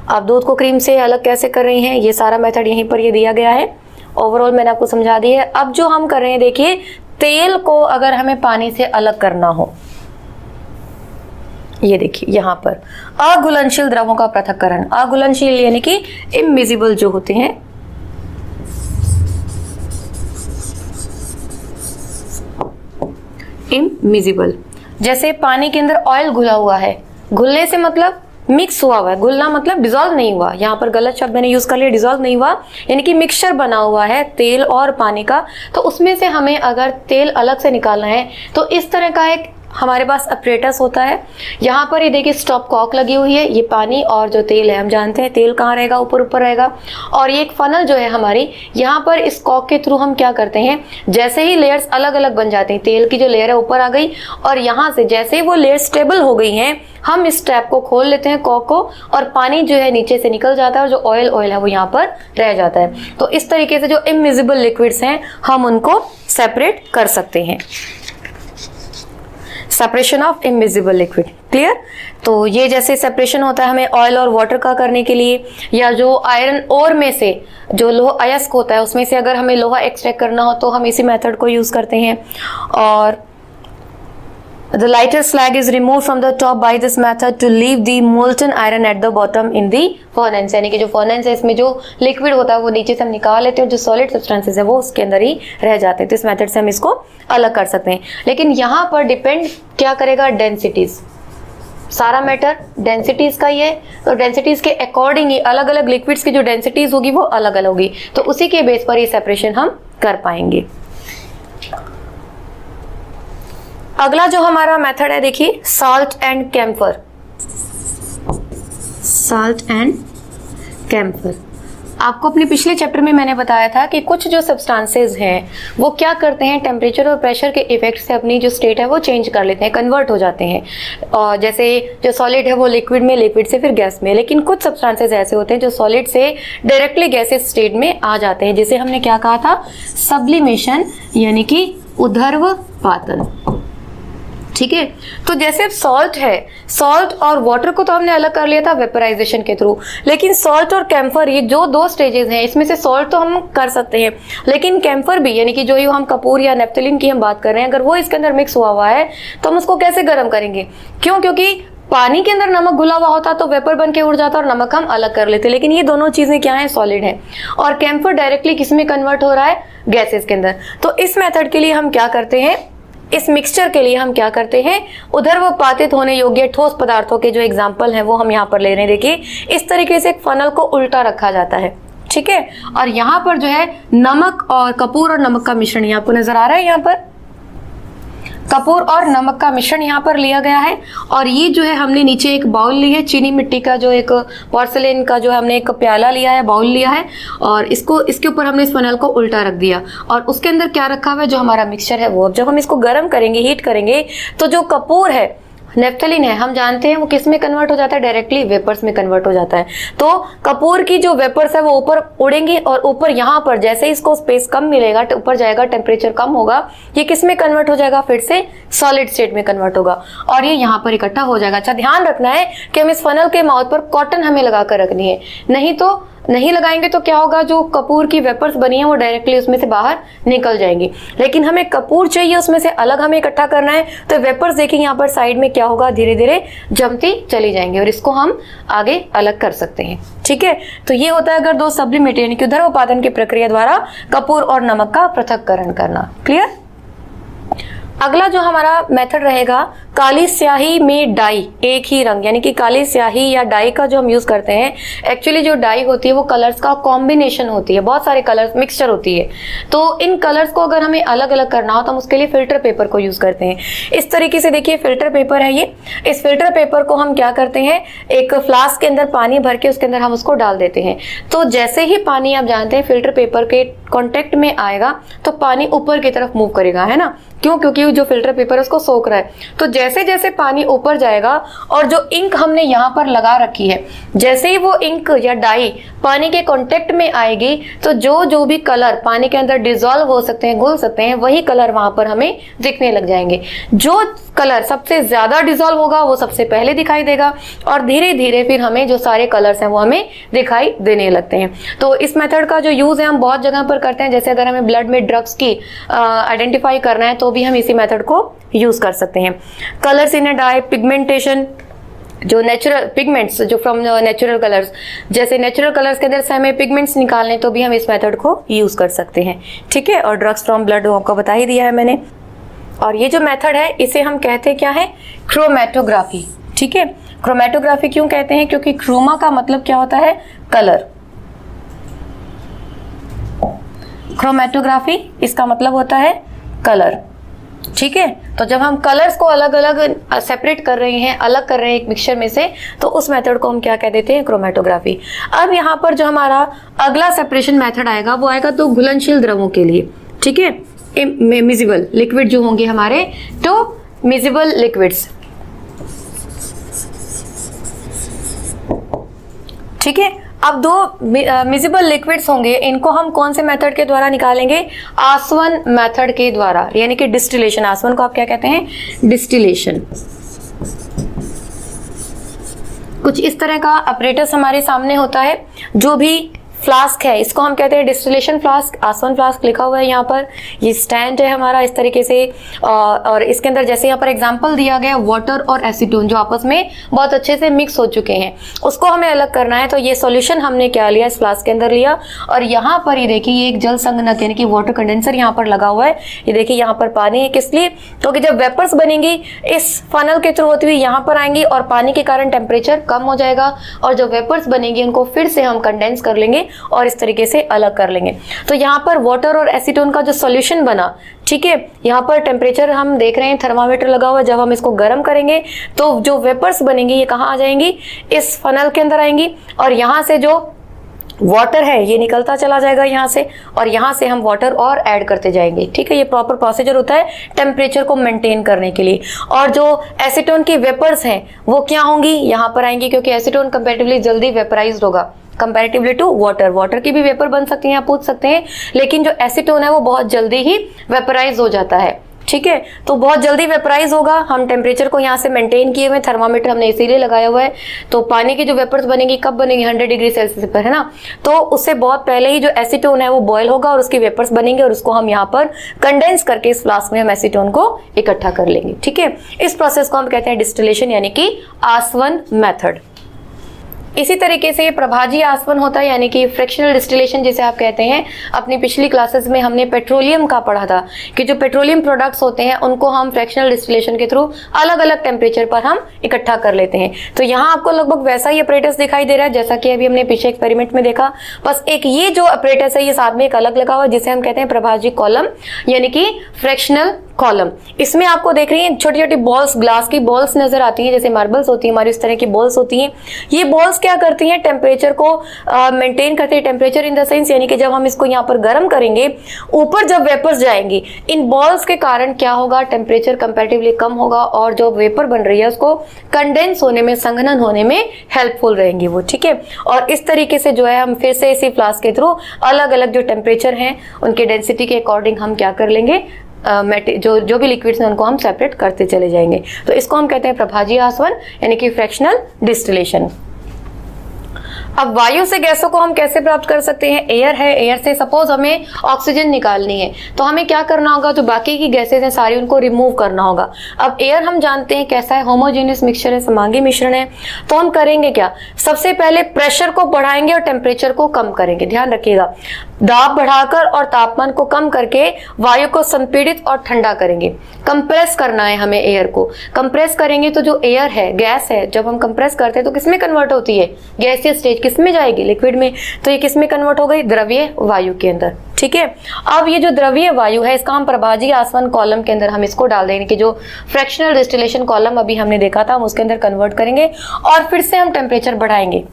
अब दूध को क्रीम से अलग कैसे कर रही हैं, ये सारा मेथड यहीं पर ये दिया गया है। ओवरऑल मैंने आपको समझा दी है। अब जो हम कर रहे हैं, देखिए, तेल को अगर हमें पानी से अलग करना हो, ये देखिए यहां पर अघुलनशील द्रवों का पृथक्करण, अघुलनशील यानी कि इमिजिबल जो होते हैं, इमिजिबल, जैसे पानी के अंदर ऑयल घुला हुआ है, घुलने से मतलब मिक्स हुआ है, घुलना मतलब डिजोल्व नहीं हुआ, यहाँ पर गलत शब्द मैंने यूज कर लिया, डिजोल्व नहीं हुआ, यानी कि मिक्सचर बना हुआ है तेल और पानी का। तो उसमें से हमें अगर तेल अलग से निकालना है तो इस तरह का एक हमारे पास अपरेटस होता है। यहाँ पर ये देखिए स्टॉप कॉक लगी हुई है, ये पानी और जो तेल है, हम जानते हैं तेल कहाँ रहेगा, ऊपर ऊपर रहेगा, और ये एक फनल जो है हमारी, यहाँ पर इस कॉक के थ्रू हम क्या करते हैं, जैसे ही लेयर्स अलग अलग बन जाते हैं, तेल की जो लेयर है ऊपर आ गई, और यहाँ से जैसे ही वो लेयर स्टेबल हो गई हैं, हम इस टैप को खोल लेते हैं कॉक को, और पानी जो है नीचे से निकल जाता है और जो ऑयल है वो यहाँ पर रह जाता है। तो इस तरीके से जो इमिजिबल लिक्विड्स हैं हम उनको सेपरेट कर सकते हैं। Separation of immiscible liquid, clear. तो ये जैसे सेपरेशन होता है हमें ऑयल और वाटर का करने के लिए, या जो आयरन ओर में से जो लोहा अयस्क होता है उसमें से अगर हमें लोहा एक्सट्रैक्ट करना हो तो हम इसी मेथड को यूज करते हैं। और the lighter slag is removed from the top by this method to leave the molten iron at the bottom in the furnace, यानी कि जो फर्नेस है इसमें जो लिक्विड होता है वो नीचे से हम निकाल लेते हैं, जो सॉलिड सब्सटेंसेस है वो उसके अंदर ही रह जाते हैं। तो इस मेथड से हम इसको अलग कर सकते हैं। लेकिन यहाँ पर डिपेंड क्या करेगा, डेंसिटीज, सारा मैटर डेंसिटीज का ही है, तो डेंसिटीज के अकॉर्डिंग ही अलग अलग लिक्विड्स की जो डेंसिटीज होगी वो अलग अलग होगी, तो उसी के बेस पर ये सेपरेशन हम कर पाएंगे। अगला जो हमारा मेथड है, देखिए, salt and camphor. Salt and camphor, आपको अपने पिछले चैप्टर में मैंने बताया था कि कुछ जो सब्सटेंसेस हैं वो क्या करते हैं, टेम्परेचर और प्रेशर के इफेक्ट से अपनी जो स्टेट है वो चेंज कर लेते हैं, कन्वर्ट हो जाते हैं। और जैसे जो सॉलिड है वो लिक्विड में, लिक्विड से फिर गैस में। लेकिन कुछ सब्सटेंसेस ऐसे होते हैं जो सॉलिड से डायरेक्टली गैसेस स्टेट में आ जाते हैं, जिसे हमने क्या कहा था, सब्लिमेशन, यानी कि ऊर्ध्वपातन। ठीक है, तो जैसे सॉल्ट है, सॉल्ट और वाटर को तो हमने अलग कर लिया था वेपराइजेशन के थ्रू, लेकिन सॉल्ट और कैम्फर, ये जो दो स्टेजेस हैं, इसमें से सॉल्ट तो हम कर सकते हैं, लेकिन कैम्फर भी, यानी कि जो ये हम कपूर या नेफ्थलीन की हम बात कर रहे हैं, अगर वो इसके अंदर मिक्स हुआ है तो हम उसको कैसे गर्म करेंगे। क्यों? क्योंकि पानी के अंदर नमक घुला हुआ होता तो वेपर बन के उड़ जाता और नमक हम अलग कर लेते, लेकिन ये दोनों चीजें क्या है, सॉलिड है। और कैम्फर डायरेक्टली किस में कन्वर्ट हो रहा है, गैसेस के अंदर। तो इस मेथड के लिए हम क्या करते हैं, इस मिक्सचर के लिए हम क्या करते हैं, ऊर्ध्वपातित होने योग्य ठोस पदार्थों के जो एग्जाम्पल हैं वो हम यहाँ पर ले रहे हैं। देखिए इस तरीके से एक फनल को उल्टा रखा जाता है, ठीक है, और यहाँ पर जो है नमक और कपूर और नमक का मिश्रण, ये आपको नजर आ रहा है, यहाँ पर कपूर और नमक का मिश्रण यहाँ पर लिया गया है। और ये जो है हमने नीचे एक बाउल ली है, चीनी मिट्टी का जो एक पोर्सिलेन का जो हमने एक प्याला लिया है, बाउल लिया है, और इसको इसके ऊपर हमने इस फनल को उल्टा रख दिया और उसके अंदर क्या रखा हुआ है, जो हमारा मिक्सचर है वो। अब जब हम इसको गर्म करेंगे, हीट करेंगे, तो जो कपूर है, नेफ्थलीन है, हम जानते हैं वो किस में कन्वर्ट हो जाता है, डायरेक्टली वेपर्स में कन्वर्ट हो जाता है। तो कपूर की जो वेपर्स है वो ऊपर उड़ेंगी और ऊपर यहाँ पर जैसे इसको स्पेस कम मिलेगा, ऊपर जाएगा, टेम्परेचर कम होगा, ये किस में कन्वर्ट हो जाएगा, फिर से सॉलिड स्टेट में कन्वर्ट होगा और ये यहाँ पर इकट्ठा हो जाएगा। अच्छा ध्यान रखना है कि हम इस फनल के माउथ पर कॉटन हमें लगा कर रखनी है, नहीं तो नहीं लगाएंगे तो क्या होगा, जो कपूर की वेपर्स बनी है वो डायरेक्टली उसमें से बाहर निकल जाएंगी। लेकिन हमें कपूर चाहिए, उसमें से अलग हमें इकट्ठा करना है, तो वेपर्स देखिए यहाँ पर साइड में क्या होगा, धीरे धीरे जमती चली जाएंगी और इसको हम आगे अलग कर सकते हैं। ठीक है, तो ये होता है अगर दो सब्लिमेट यानी कि ऊर्ध्वपातन की प्रक्रिया द्वारा कपूर और नमक का पृथक्करण करना। क्लियर। अगला जो हमारा मेथड रहेगा काली स्याही में डाई एक ही रंग, यानी कि काली स्याही या डाई का जो हम यूज करते हैं, एक्चुअली जो डाई होती है वो कलर्स का कॉम्बिनेशन होती है, बहुत सारे कलर्स मिक्सचर होती है। तो इन कलर्स को अगर हमें अलग अलग करना हो तो हम उसके लिए फिल्टर पेपर को यूज करते हैं। इस तरीके से देखिए फिल्टर पेपर है ये। इस फिल्टर पेपर को हम क्या करते हैं, एक फ्लास्क के अंदर पानी भर के उसके अंदर हम उसको डाल देते हैं। तो जैसे ही पानी आप जानते हैं फिल्टर पेपर के कांटेक्ट में आएगा तो पानी ऊपर की तरफ मूव करेगा, है ना। क्यों? क्योंकि जो फिल्टर पेपर है उसको सोख रहा है। तो जैसे जैसे पानी ऊपर जाएगा और जो इंक हमने यहाँ पर लगा रखी है, जैसे ही वो इंक या डाई पानी के कांटेक्ट में आएगी तो जो भी कलर पानी के अंदर डिसॉल्व हो सकते हैं, घुल सकते हैं, वही कलर वहां पर हमें दिखने लग जाएंगे। जो कलर सबसे ज्यादा डिसॉल्व होगा वो सबसे पहले दिखाई देगा और धीरे धीरे फिर हमें जो सारे कलर्स हैं वो हमें दिखाई देने लगते हैं। तो इस मेथड का जो यूज है हम बहुत जगह पर करते हैं। जैसे अगर हमें ब्लड में ड्रग्स की आइडेंटिफाई करना है तो भी हम इसी मेथड को यूज कर सकते हैं। Colours in a dye, pigmentation, जो नेचुरल पिगमेंट्स जो फ्रॉम नेचुरल कलर्स, जैसे नेचुरल कलर्स के अंदर से हमें पिगमेंट्स निकालने तो भी हम इस मेथड को यूज कर सकते हैं, ठीक है। और ड्रग्स फ्रॉम ब्लड आपको बता ही दिया है मैंने। और ये जो मेथड है इसे हम कहते हैं क्या है, क्रोमेटोग्राफी, ठीक है। क्रोमेटोग्राफी क्यों कहते हैं? क्योंकि क्रोमा का मतलब क्या होता है, कलर। क्रोमेटोग्राफी इसका मतलब होता है कलर, ठीक है। तो जब हम कलर्स को अलग अलग सेपरेट कर रहे हैं, अलग कर रहे हैं एक मिक्सचर में से, तो उस मेथड को हम क्या कह देते हैं, क्रोमेटोग्राफी। अब यहाँ पर जो हमारा अगला सेपरेशन मेथड आएगा वो आएगा तो घुलनशील द्रवों के लिए, ठीक है। मिजिबल लिक्विड जो होंगे हमारे, तो मिजिबल लिक्विड्स, ठीक है। अब दो मिजिबल लिक्विड्स होंगे, इनको हम कौन से मेथड के द्वारा निकालेंगे, आसवन मेथड के द्वारा, यानी कि डिस्टिलेशन। आसवन को आप क्या कहते हैं, डिस्टिलेशन। कुछ इस तरह का अपरेटस हमारे सामने होता है। जो भी फ्लास्क है इसको हम कहते हैं डिस्टिलेशन फ्लास्क, आसवन फ्लास्क लिखा हुआ है यहाँ पर। ये स्टैंड है हमारा इस तरीके से, और इसके अंदर जैसे यहाँ पर एग्जांपल दिया गया वाटर और एसीटोन जो आपस में बहुत अच्छे से मिक्स हो चुके हैं, उसको हमें अलग करना है। तो ये सॉल्यूशन हमने क्या लिया, इस फ्लास्क के अंदर लिया, और यहाँ पर ये देखिए ये एक जल संगणक यानी कि वाटर कंडेंसर यहाँ पर लगा हुआ है। ये देखिए यहाँ पर पानी है, किस लिए, क्योंकि जब वेपर्स बनेंगी इस फनल के थ्रू होती हुई यहाँ पर आएंगी और पानी के कारण टेम्परेचर कम हो जाएगा, और जो वेपर्स बनेंगी उनको फिर से हम कंडेंस कर लेंगे और इस तरीके से अलग कर लेंगे। तो यहाँ पर वाटर और एसीटोन का जो सॉल्यूशन बना, ठीक है, यहाँ पर टेम्परेचर हम देख रहे हैं, थर्मामीटर लगा हुआ है। जब हम इसको गर्म करेंगे तो जो वेपर्स बनेंगी ये कहाँ आ जाएंगी, इस फनल के अंदर आएंगी, और यहाँ से जो वाटर है ये निकलता चला जाएगा यहाँ से, और यहाँ से हम वाटर और ऐड करते जाएंगे, ठीक है। ये प्रॉपर प्रोसीजर होता है टेम्परेचर को मेंटेन करने के लिए। और जो एसीटोन की वेपर्स हैं वो क्या होंगी, यहाँ पर आएंगी, क्योंकि एसीटोन कंपैरेटिवली जल्दी वेपराइज्ड होगा कंपैरेटिवली टू वाटर। वाटर की भी वेपर बन सकती हैं, आप पूछ सकते हैं, लेकिन जो एसीटोन है वो बहुत जल्दी ही वेपराइज हो जाता है, ठीक है। तो बहुत जल्दी वेपराइज होगा। हम टेम्परेचर को यहाँ से मेंटेन किए हुए, थर्मामीटर हमने इसीलिए लगाया हुआ है। तो पानी की जो वेपर्स बनेंगी कब बनेंगी, 100 डिग्री सेल्सियस पर, है ना। तो उससे बहुत पहले ही जो एसीटोन है वो बॉयल होगा और उसकी वेपर्स बनेंगे, और उसको हम यहाँ पर कंडेंस करके इस फ्लास्क में हम एसीटोन को इकट्ठा कर लेंगे, ठीक है। इस प्रोसेस को हम कहते हैं डिस्टिलेशन, यानी कि आसवन मेथड। इसी तरीके से प्रभाजी आसवन होता है, यानी कि फ्रैक्शनल डिस्टिलेशन जिसे आप कहते हैं। अपनी पिछली क्लासेस में हमने पेट्रोलियम का पढ़ा था कि जो पेट्रोलियम प्रोडक्ट्स होते हैं उनको हम फ्रैक्शनल डिस्टिलेशन के थ्रू अलग अलग टेम्परेचर पर हम इकट्ठा कर लेते हैं। तो यहाँ आपको लगभग वैसा ही अपरेटस दिखाई दे रहा है जैसा कि अभी हमने पिछले एक्सपेरिमेंट में देखा, बस एक ये जो अपरेटस है ये साथ में एक अलग लगा हुआ है जिसे हम कहते हैं प्रभाजी कॉलम, यानी कि फ्रैक्शनल कॉलम। इसमें आपको देख रही हैं छोटी छोटी बॉल्स, ग्लास की बॉल्स नजर आती हैं, जैसे मार्बल्स होती है हमारी, इस तरह की बॉल्स होती हैं। ये बॉल्स क्या करती हैं, टेम्परेचर को मेंटेन करते हैं। टेम्परेचर इन द सेंस यानी कि जब हम इसको यहाँ पर गर्म करेंगे, ऊपर जब वेपर्स जाएंगी, इन बॉल्स के कारण क्या होगा, टेम्परेचर कंपैरेटिवली कम होगा, और जो वेपर बन रही है उसको कंडेंस होने में, संघनन होने में हेल्पफुल रहेंगी वो, ठीक है। और इस तरीके से जो है हम फिर से इसी फ्लास्क के थ्रू अलग अलग जो टेम्परेचर हैं उनके डेंसिटी के अकॉर्डिंग हम क्या कर लेंगे, जो भी लिक्विड्स हैं उनको हम सेपरेट करते चले जाएंगे। तो इसको हम कहते हैं प्रभाजी आसवन, यानी कि फ्रैक्शनल डिस्टिलेशन। अब वायु से गैसों को हम कैसे प्राप्त कर सकते हैं? एयर है, एयर से सपोज हमें ऑक्सीजन निकालनी है तो हमें क्या करना होगा, जो बाकी की गैसेज हैं सारी उनको रिमूव करना होगा। अब एयर हम जानते हैं कैसा है, होमोजेनियस मिक्सचर है, समांगी मिश्रण है। तो हम करेंगे क्या, सबसे पहले प्रेशर को बढ़ाएंगे और टेम्परेचर को कम करेंगे। ध्यान रखिएगा, दाब बढ़ाकर और तापमान को कम करके वायु को संपीड़ित और ठंडा करेंगे। कंप्रेस करना है हमें एयर को। कंप्रेस करेंगे तो जो एयर है, गैस है, जब हम कंप्रेस करते हैं तो किसमें कन्वर्ट होती है? गैसीय स्टेज किसमें जाएगी? लिक्विड में। तो ये किसमें कन्वर्ट हो गई? द्रवीय वायु के अंदर। ठीक है, अब ये जो द्रवीय वायु है इसका हम प्रभाजी आसवन कॉलम के अंदर हम इसको डाल देंगे कि जो फ्रैक्शनल डिस्टिलेशन कॉलम अभी हमने देखा था हम उसके अंदर कन्वर्ट करेंगे और फिर से हम टेम्परेचर बढ़ाएंगे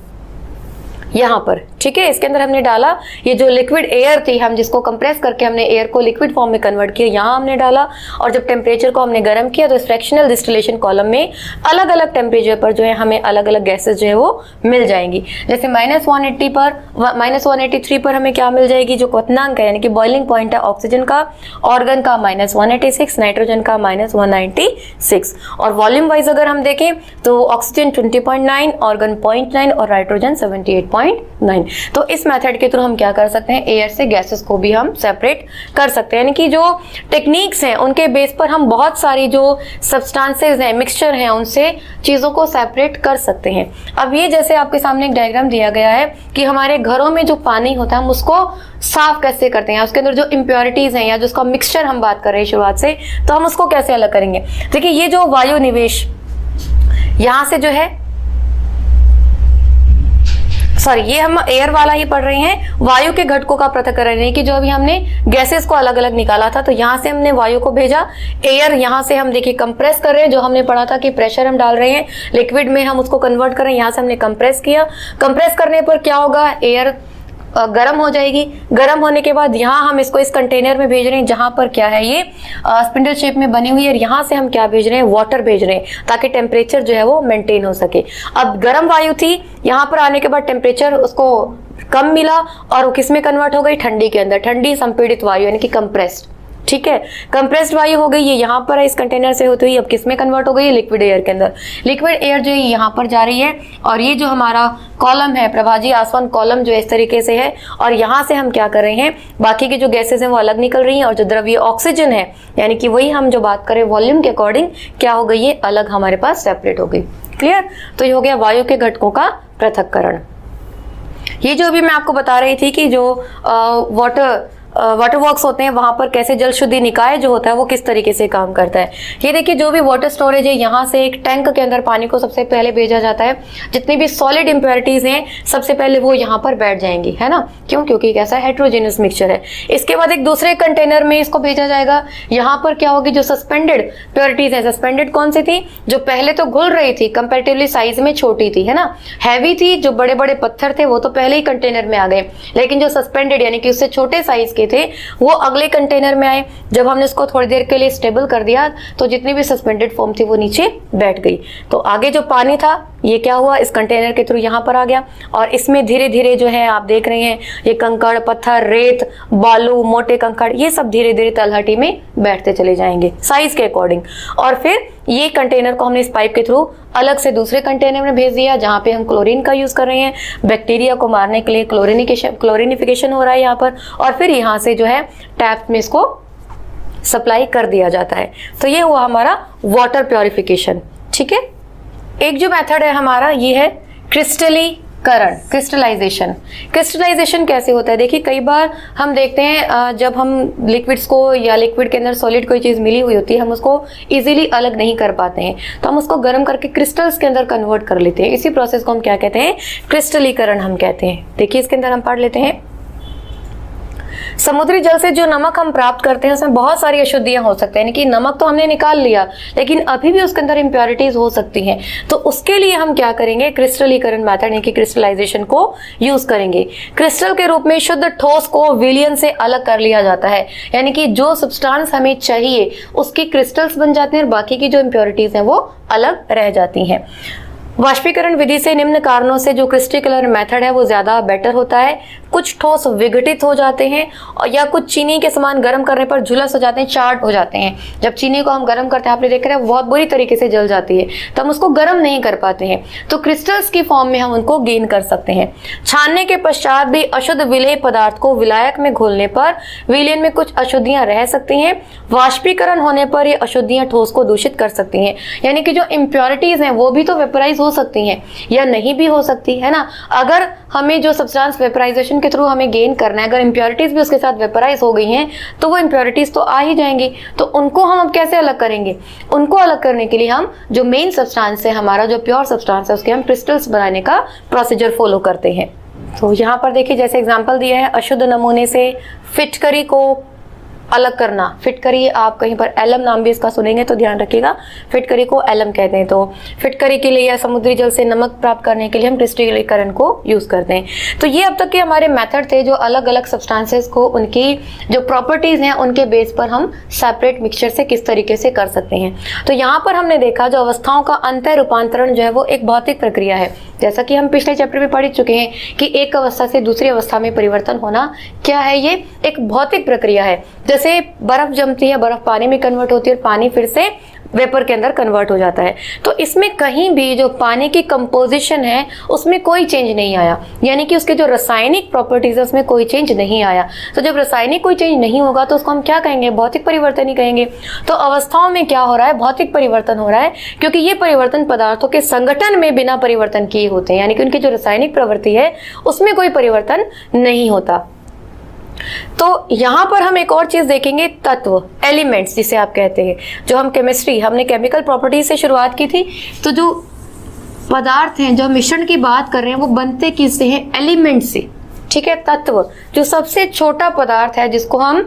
यहाँ पर। ठीक है, इसके अंदर हमने डाला ये जो लिक्विड एयर थी, हम जिसको कंप्रेस करके हमने एयर को लिक्विड फॉर्म में कन्वर्ट किया, यहाँ हमने डाला और जब टेम्परेचर को हमने गर्म किया तो इस फ्रैक्शनल डिस्टिलेशन कॉलम में अलग अलग टेम्परेचर पर जो है हमें अलग अलग गैसेस जो है वो मिल जाएंगी। जैसे -180 पर, -183 पर हमें क्या मिल जाएगी, जो क्वथनांक है यानी कि बॉइलिंग पॉइंट है ऑक्सीजन का, ऑर्गन का -186, नाइट्रोजन का -196। और वॉल्यूम वाइज अगर हम देखें तो ऑक्सीजन 20.9, ऑर्गन 0.9 और नाइट्रोजन 78.9। तो इस मेथड के थ्रू हम क्या कर सकते हैं, एयर से गैसेस को भी हम सेपरेट कर सकते हैं। यानी कि जो टेक्निक्स हैं उनके बेस पर हम बहुत सारी जो सब्सटेंसेज हैं, मिक्सचर हैं, उनसे चीज़ों को सेपरेट कर सकते हैं। अब ये जैसे आपके सामने एक डायग्राम दिया गया है कि हमारे घरों में जो पानी होता है हम उसको साफ कैसे करते हैं, उसके अंदर जो इम्प्योरिटीज हैं या जो उसका मिक्सचर हम बात कर रहे हैं शुरुआत से, तो हम उसको कैसे अलग करेंगे। देखिए ये जो वायु निवेश यहाँ से जो है, सॉरी ये हम एयर वाला ही पढ़ रहे हैं, वायु के घटकों का पृथक्करण कि जो अभी हमने गैसेस को अलग अलग निकाला था तो यहाँ से हमने वायु को भेजा, एयर यहाँ से हम देखिए कंप्रेस कर रहे हैं, जो हमने पढ़ा था कि प्रेशर हम डाल रहे हैं लिक्विड में, हम उसको कन्वर्ट कर रहे हैं, यहाँ से हमने कंप्रेस किया। कंप्रेस करने पर क्या होगा, एयर गर्म हो जाएगी। गर्म होने के बाद यहाँ हम इसको इस कंटेनर में भेज रहे हैं जहां पर क्या है ये स्पिंडल शेप में बनी हुई है, और यहाँ से हम क्या भेज रहे हैं, वाटर भेज रहे हैं ताकि टेम्परेचर जो है वो मेंटेन हो सके। अब गर्म वायु थी, यहाँ पर आने के बाद टेम्परेचर उसको कम मिला और वो किस में कन्वर्ट हो गई, ठंडी के अंदर, ठंडी संपीड़ित वायु यानी कि कंप्रेस्ड। ठीक है, कंप्रेस्ड वायु हो गई, ये यहाँ पर है इस कंटेनर से होती हुई, अब किस में कन्वर्ट हो गई, लिक्विड एयर के अंदर। लिक्विड एयर जो है यहाँ पर जा रही है और ये जो हमारा कॉलम है, प्रभाजी आसवन कॉलम जो इस तरीके से है, और यहाँ से हम क्या कर रहे हैं, बाकी की जो गैसेज हैं वो अलग निकल रही हैं और जो द्रव्य ऑक्सीजन है यानी कि वही हम जो बात करें वॉल्यूम के अकॉर्डिंग क्या हो गई, ये अलग हमारे पास सेपरेट हो गई। क्लियर, तो ये हो गया वायु के घटकों का पृथक्करण। ये जो अभी मैं आपको बता रही थी कि जो वाटर वर्क्स होते हैं वहां पर कैसे जल शुद्धि निकाय जो होता है वो किस तरीके से काम करता है। ये देखिए जो भी वाटर स्टोरेज है, यहाँ से एक टैंक के अंदर पानी को सबसे पहले भेजा जाता है, जितनी भी सॉलिड इम्प्योरिटीज हैं सबसे पहले वो यहाँ पर बैठ जाएंगी, है ना, क्यों, क्योंकि कैसा हेट्रोजेनियस मिक्सचर है। इसके बाद एक दूसरे कंटेनर में इसको भेजा जाएगा, यहाँ पर क्या होगी, जो सस्पेंडेड प्योरिटीज है, सस्पेंडेड कौन सी थी, जो पहले तो घुल रही थी, कंपेरेटिवली साइज में छोटी थी, है ना, हैवी थी, जो बड़े बड़े पत्थर थे वो तो पहले ही कंटेनर में आ गए, लेकिन जो सस्पेंडेड यानी कि उससे छोटे साइज थे वो अगले कंटेनर में आए। जब हमने इसको थोड़ी देर के लिए स्टेबल कर दिया तो जितनी भी सस्पेंडेड फॉर्म थी वो नीचे बैठ गई। तो आगे जो पानी था ये क्या हुआ, इस कंटेनर के थ्रू यहाँ पर आ गया और इसमें धीरे धीरे जो है आप देख रहे हैं ये कंकड़, पत्थर, रेत, बालू, मोटे कंकड़, ये सब धीरे धीरे तलहटी में बैठते चले जाएंगे साइज के अकॉर्डिंग। और फिर ये कंटेनर को हमने इस पाइप के थ्रू अलग से दूसरे कंटेनर में भेज दिया जहाँ पे हम क्लोरीन का यूज कर रहे हैं, बैक्टीरिया को मारने के लिए क्लोरिनिफिकेशन हो रहा है यहाँ पर, और फिर यहाँ से जो है टैप में इसको सप्लाई कर दिया जाता है। तो ये हुआ हमारा वाटर प्योरिफिकेशन। ठीक है, एक जो मेथड है हमारा ये है क्रिस्टलीकरण, क्रिस्टलाइजेशन। क्रिस्टलाइजेशन कैसे होता है, देखिए कई बार हम देखते हैं जब हम लिक्विड्स को या लिक्विड के अंदर सॉलिड कोई चीज़ मिली हुई होती है हम उसको इजीली अलग नहीं कर पाते हैं, तो हम उसको गर्म करके क्रिस्टल्स के अंदर कन्वर्ट कर लेते हैं। इसी प्रोसेस को हम क्या कहते हैं, क्रिस्टलीकरण हम कहते हैं। देखिए इसके अंदर हम पढ़ लेते हैं, समुद्री जल से जो नमक हम प्राप्त करते हैं उसमें बहुत सारी अशुद्धियां हो सकती हैं, यानी कि नमक तो हमने निकाल लिया लेकिन अभी भी उसके अंदर इम्प्योरिटीज हो सकती हैं। तो उसके लिए हम क्या करेंगे, क्रिस्टलीकरण मेथड यानी कि क्रिस्टलाइजेशन को यूज करेंगे। क्रिस्टल के रूप में शुद्ध ठोस को विलयन से अलग कर लिया जाता है, यानी कि जो सब्सटेंस हमें चाहिए उसकी क्रिस्टल्स बन जाते हैं और बाकी की जो इम्प्योरिटीज हैं वो अलग रह जाती हैं। वाष्पीकरण विधि से निम्न कारणों से जो क्रिस्टलीकरण मेथड है वो ज्यादा बेटर होता है। कुछ ठोस विघटित हो जाते हैं और या कुछ चीनी के समान गर्म करने पर झुलस हो जाते हैं, चार्ट हो जाते हैं। जब चीनी को हम गर्म करते हैं, आपने देखा है बहुत बुरी तरीके से जल जाती है, तो हम उसको गर्म नहीं कर पाते हैं, तो क्रिस्टल्स की फॉर्म में हम उनको गेन कर सकते हैं। छानने के पश्चात भी अशुद्ध विलेय पदार्थ को विलायक में घोलने पर विलयन में कुछ अशुद्धियां रह सकती हैं। वाष्पीकरण होने पर ये अशुद्धियां ठोस को दूषित कर सकती हैं, यानी कि जो इम्प्योरिटीज हैं वो भी तो वेपराइज हो सकती हैं या नहीं भी हो सकती है ना। अगर हमें जो सब्सटेंस वेपराइजेशन के थ्रू हमें गेन करना है, अगर इम्प्योरिटीज भी उसके साथ वेपराइज हो गई हैं तो वो इम्प्योरिटीज तो आ ही जाएंगी, तो उनको हम अब कैसे अलग करेंगे? उनको अलग करने के लिए हम जो मेन सब्सटेंस है, हमारा जो प्योर सब्सटेंस है, उसके हम क्रिस्टल्स बनाने का प्रोसीजर फॉलो करते हैं। तो यहाँ पर देखिए जैसे एग्जांपल दिया है, अशुद्ध नमूने से फिटकरी को अलग करना। फिटकरी आप कहीं पर एलम नाम भी इसका सुनेंगे तो ध्यान रखिएगा, फिटकरी को एलम कहते हैं। तो फिटकरी के लिए या समुद्री जल से नमक प्राप्त करने के लिए हम क्रिस्टलीकरण को यूज करते हैं। तो ये अब तक के हमारे मेथड थे जो अलग अलग सब्सटेंसेस को उनकी जो प्रॉपर्टीज हैं उनके बेस पर हम सेपरेट मिक्सचर से किस तरीके से कर सकते हैं। तो यहाँ पर हमने देखा जो अवस्थाओं का अंतर रूपांतरण जो है वो एक भौतिक प्रक्रिया है, जैसा कि हम पिछले चैप्टर में पढ़ चुके हैं कि एक अवस्था से दूसरी अवस्था में परिवर्तन होना क्या है, ये एक भौतिक प्रक्रिया है। जैसे बर्फ जमती है, बर्फ पानी में कन्वर्ट होती है और पानी फिर से वेपर के अंदर कन्वर्ट हो जाता है। तो इसमें कहीं भी जो पानी की कंपोजिशन है उसमें कोई चेंज नहीं आया, यानी कि उसके जो रासायनिक प्रॉपर्टीज है उसमें कोई चेंज नहीं आया। तो जब रासायनिक कोई चेंज नहीं होगा तो उसको हम क्या कहेंगे? भौतिक परिवर्तन ही कहेंगे। तो अवस्थाओं में क्या हो रहा है? भौतिक परिवर्तन हो रहा है, क्योंकि ये परिवर्तन पदार्थों के संगठन में बिना परिवर्तन किए होते हैं, यानी कि उनकी जो रासायनिक प्रवृत्ति है उसमें कोई परिवर्तन नहीं होता। तो यहां पर हम एक और चीज देखेंगे, तत्व, एलिमेंट्स जिसे आप कहते हैं। जो हम केमिस्ट्री, हमने केमिकल प्रॉपर्टीज से शुरुआत की थी, तो जो पदार्थ हैं, जो मिश्रण की बात कर रहे हैं, वो बनते किससे हैं? एलिमेंट से, ठीक है। तत्व जो सबसे छोटा पदार्थ है, जिसको हम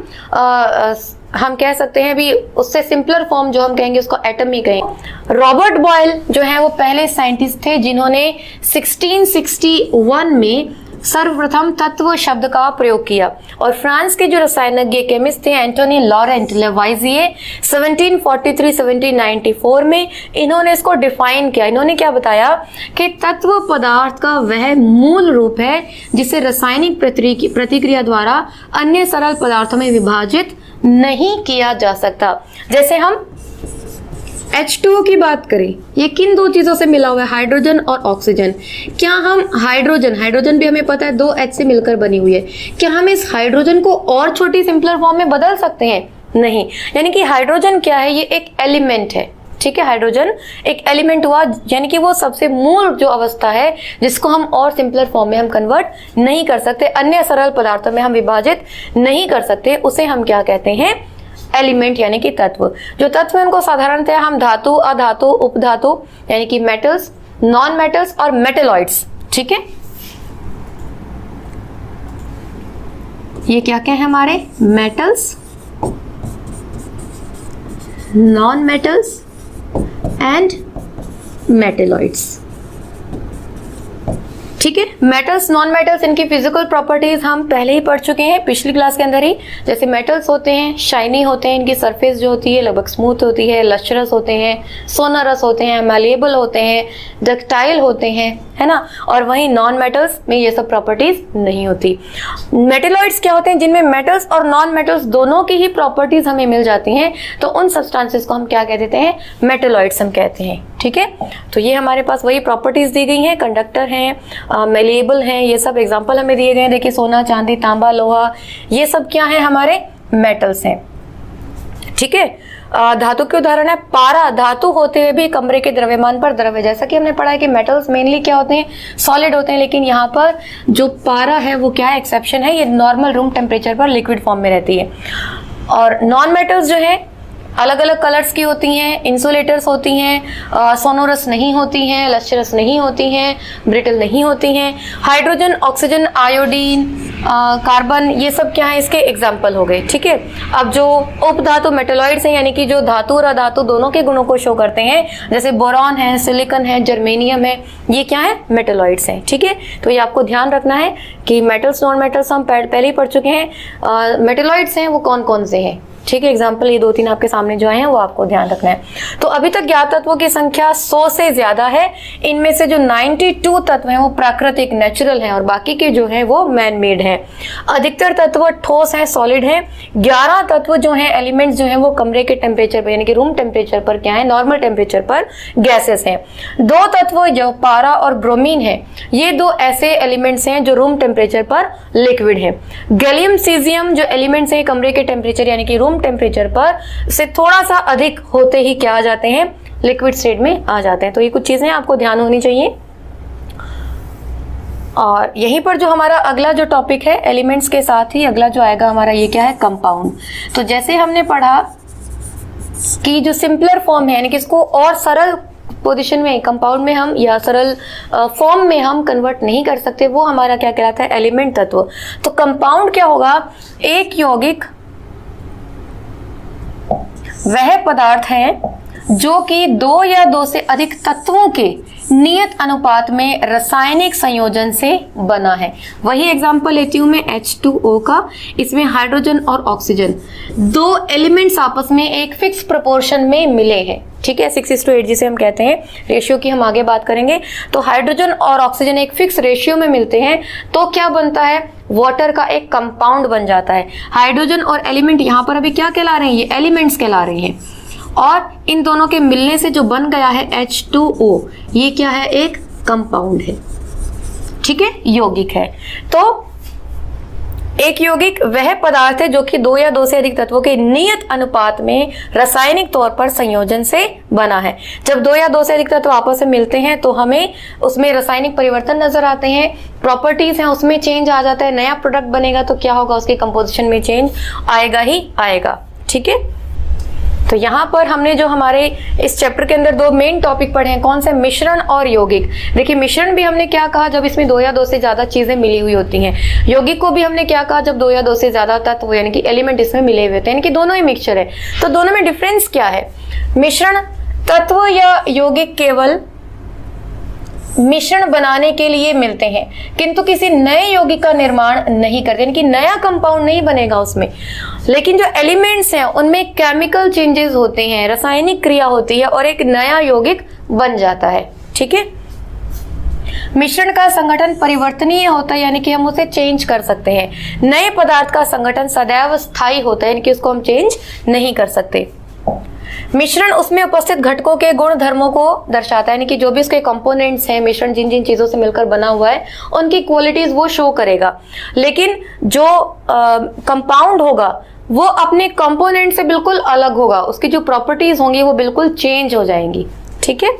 कह सकते हैं भी, उससे सिंपलर फॉर्म जो हम कहेंगे उसको एटम ही कहेंगे। रॉबर्ट बॉयल जो है वो पहले साइंटिस्ट थे जिन्होंने 1661 में सर्वप्रथम तत्व शब्द का प्रयोग किया। और फ्रांस के जो रसायनज्ञ केमिस्ट थे एंटोनी लॉरेंट लेवाइजिए 1743-1794 में इन्होंने इसको डिफाइन किया। इन्होंने क्या बताया कि तत्व पदार्थ का वह मूल रूप है जिसे रासायनिक प्रतिक्रिया द्वारा अन्य सरल पदार्थों में विभाजित नहीं किया जा सकता। जैसे हम H2O की बात करें, ये किन दो चीजों से मिला हुआ है? हाइड्रोजन और ऑक्सीजन। क्या हम हाइड्रोजन भी हमें पता है 2 H से मिलकर बनी हुई है, क्या हम इस हाइड्रोजन को और छोटी सिंपलर फॉर्म में बदल सकते हैं? नहीं। यानी कि हाइड्रोजन क्या है? ये एक एलिमेंट है, ठीक है। हाइड्रोजन एक एलिमेंट हुआ, यानी कि वो सबसे मूल जो अवस्था है जिसको हम और सिंपलर फॉर्म में हम कन्वर्ट नहीं कर सकते, अन्य सरल पदार्थों में हम विभाजित नहीं कर सकते, उसे हम क्या कहते हैं? एलिमेंट, यानी कि तत्व। जो तत्व है उनको साधारणतः हम धातु, अधातु, उपधातु, यानी कि मेटल्स, नॉन मेटल्स और मेटेलॉइड्स, ठीक है। ये क्या क्या है हमारे? Metals, non metals and metalloids, ठीक है। मेटल्स, नॉन मेटल्स, इनकी फिजिकल प्रॉपर्टीज हम पहले ही पढ़ चुके हैं पिछली क्लास के अंदर ही। जैसे मेटल्स होते हैं शाइनी होते हैं, इनकी सरफेस जो होती है लगभग स्मूथ होती है, लश्चरस होते हैं, सोनरस होते हैं, मैलिएबल होते हैं, डक्टाइल होते हैं, है ना। और वहीं नॉन मेटल्स में ये सब प्रॉपर्टीज नहीं होती। मेटेलॉइड्स क्या होते हैं? जिनमें मेटल्स और नॉन मेटल्स दोनों की ही प्रॉपर्टीज हमें मिल जाती हैं, तो उन सब्सटेंसेस को हम क्या कह देते हैं? मेटेलॉइड्स हम कहते हैं, ठीक है। तो ये हमारे पास वही प्रॉपर्टीज दी गई हैं, कंडक्टर हैं, मेलिएबल हैं, ये सब एग्जांपल हमें दिए गए हैं। देखिए सोना, चांदी, तांबा, लोहा, ये सब क्या है? हमारे मेटल्स हैं, ठीक है। धातु के उदाहरण है पारा, धातु होते हुए भी कमरे के द्रव्यमान पर द्रव्य। जैसा कि हमने पढ़ा है कि मेटल्स मेनली क्या होते हैं? सॉलिड होते हैं, लेकिन यहाँ पर जो पारा है वो क्या है? एक्सेप्शन है, ये नॉर्मल रूम टेम्परेचर पर लिक्विड फॉर्म में रहती है। और नॉन मेटल्स जो है अलग अलग कलर्स की होती हैं, इंसुलेटर्स होती हैं, सोनोरस नहीं होती हैं, लश्चरस नहीं होती हैं, ब्रिटल नहीं होती हैं। हाइड्रोजन, ऑक्सीजन, आयोडीन, कार्बन, ये सब क्या है? इसके एग्जाम्पल हो गए, ठीक है। अब जो उपधातु मेटेलॉइड्स हैं, यानी कि जो धातु और अधातु दोनों के गुणों को शो करते हैं, जैसे बोरॉन है, सिलिकॉन है, जर्मेनियम है, ये क्या है? मेटेलॉइड्स हैं, ठीक है। तो ये आपको ध्यान रखना है कि मेटल्स, नॉन मेटल्स हम पहले ही पढ़ चुके हैं। मेटेलॉइड्स हैं वो कौन कौन से हैं? ठीक है, एग्जाम्पल ये 2-3 आपके सामने जो हैं वो आपको ध्यान रखना है। तो अभी तक ज्ञात तत्वों की संख्या 100 से ज्यादा है। इनमें से जो 92 तत्व हैं वो प्राकृतिक नेचुरल हैं और बाकी के जो हैं वो मैन मेड हैं। अधिकतर तत्व ठोस हैं, सॉलिड हैं। 11 तत्व जो हैं, एलिमेंट्स जो हैं वो कमरे के टेम्परेचर पर यानी कि रूम टेम्परेचर पर क्या है, नॉर्मल टेम्परेचर पर गैसेस हैं। 2 तत्व जो पारा और ब्रोमीन है, ये 2 ऐसे एलिमेंट्स हैं जो रूम टेम्परेचर पर लिक्विड है। गैलियम सीजियम जो एलिमेंट्स हैं कमरे के टेम्परेचर यानी कि रूम टेम्परेचर पर से थोड़ा सा अधिक होते ही क्या आ जाते हैं, लिक्विड स्टेट में आ जाते हैं। तो ये कुछ चीजें आपको ध्यान होनी चाहिए। और यहीं पर जो हमारा अगला जो टॉपिक है, एलिमेंट्स के साथ ही अगला जो आएगा हमारा ये क्या है, कंपाउंड। तो जैसे हमने पढ़ा कि जो सिंपलर फॉर्म है यानी कि इसको और सरल पोजीशन में कंपाउंड में हम या सरल फॉर्म में हम कन्वर्ट नहीं कर सकते, वो हमारा क्या कहलाता है, एलिमेंट तत्व। तो कंपाउंड क्या होगा, एक यौगिक वह पदार्थ है जो कि 2 या 2 से अधिक तत्वों के नियत अनुपात में रासायनिक संयोजन से बना है। वही एग्जांपल लेती हूं मैं H2O का। इसमें हाइड्रोजन और ऑक्सीजन 2 एलिमेंट्स आपस में एक फिक्स प्रोपोर्शन में मिले हैं। ठीक है, 6:8 जिसे हम कहते हैं, रेशियो की हम आगे बात करेंगे। तो हाइड्रोजन और ऑक्सीजन एक फिक्स रेशियो में मिलते हैं तो क्या बनता है, वाटर का एक कंपाउंड बन जाता है। हाइड्रोजन और एलिमेंट यहाँ पर अभी क्या कहला रहे हैं, ये एलिमेंट्स कहला रहे हैं। और इन दोनों के मिलने से जो बन गया है H2O, ये क्या है, एक कंपाउंड है। ठीक है, यौगिक है। तो एक यौगिक वह पदार्थ है जो कि 2 या 2 से अधिक तत्वों के नियत अनुपात में रासायनिक तौर पर संयोजन से बना है। जब 2 या 2 से अधिक तत्व आपस में मिलते हैं तो हमें उसमें रासायनिक परिवर्तन नजर आते हैं, प्रॉपर्टीज हैं उसमें चेंज आ जाता है, नया प्रोडक्ट बनेगा तो क्या होगा, उसके कंपोजिशन में चेंज आएगा ही आएगा। ठीक है, तो यहाँ पर हमने जो हमारे इस चैप्टर के अंदर 2 मेन टॉपिक पढ़े हैं, कौन से, मिश्रण और यौगिक। देखिए मिश्रण भी हमने क्या कहा, जब इसमें 2 या 2 से ज्यादा चीजें मिली हुई होती हैं। यौगिक को भी हमने क्या कहा, जब 2 या 2 से ज्यादा तत्व यानी कि एलिमेंट इसमें मिले हुए होते हैं, यानी कि दोनों ही मिक्सचर है। तो दोनों में डिफरेंस क्या है, मिश्रण तत्व या यौगिक केवल मिश्रण बनाने के लिए मिलते हैं किंतु किसी नए यौगिक का निर्माण नहीं करते, यानी कि नया कंपाउंड नहीं बनेगा उसमें। लेकिन जो एलिमेंट्स हैं उनमें केमिकल चेंजेस होते हैं, रासायनिक क्रिया होती है और एक नया यौगिक बन जाता है। ठीक है, मिश्रण का संगठन परिवर्तनीय होता है यानी कि हम उसे चेंज कर सकते हैं। नए पदार्थ का संगठन सदैव स्थायी होता है यानी कि उसको हम चेंज नहीं कर सकते। मिश्रण उसमें उपस्थित घटकों के गुण धर्मों को दर्शाता है, यानी कि जो भी उसके कंपोनेंट्स हैं, मिश्रण जिन जिन चीजों से मिलकर बना हुआ है उनकी क्वालिटीज वो शो करेगा। लेकिन जो कंपाउंड होगा वो अपने कंपोनेंट से बिल्कुल अलग होगा, उसकी जो प्रॉपर्टीज होंगी वो बिल्कुल चेंज हो जाएंगी। ठीक है,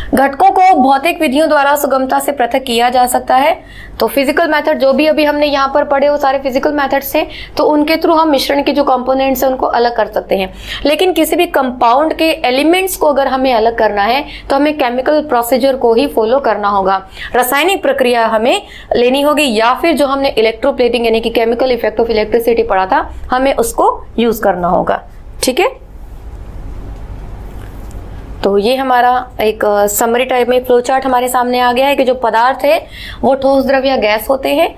घटकों को भौतिक विधियों द्वारा सुगमता से पृथक किया जा सकता है। तो फिजिकल मेथड जो भी अभी हमने यहाँ पर पढ़े वो सारे फिजिकल मेथड्स हैं, तो उनके थ्रू हम मिश्रण के जो कंपोनेंट्स हैं उनको अलग कर सकते हैं। लेकिन किसी भी कंपाउंड के एलिमेंट्स को अगर हमें अलग करना है तो हमें केमिकल प्रोसीजर को ही फॉलो करना होगा, रासायनिक प्रक्रिया हमें लेनी होगी, या फिर जो हमने इलेक्ट्रोप्लेटिंग यानी कि केमिकल इफेक्ट ऑफ इलेक्ट्रिसिटी पढ़ा था हमें उसको यूज करना होगा। ठीक है, तो ये हमारा एक समरी टाइप में फ्लो चार्ट हमारे सामने आ गया है कि जो पदार्थ है वो ठोस, द्रव या गैस होते हैं,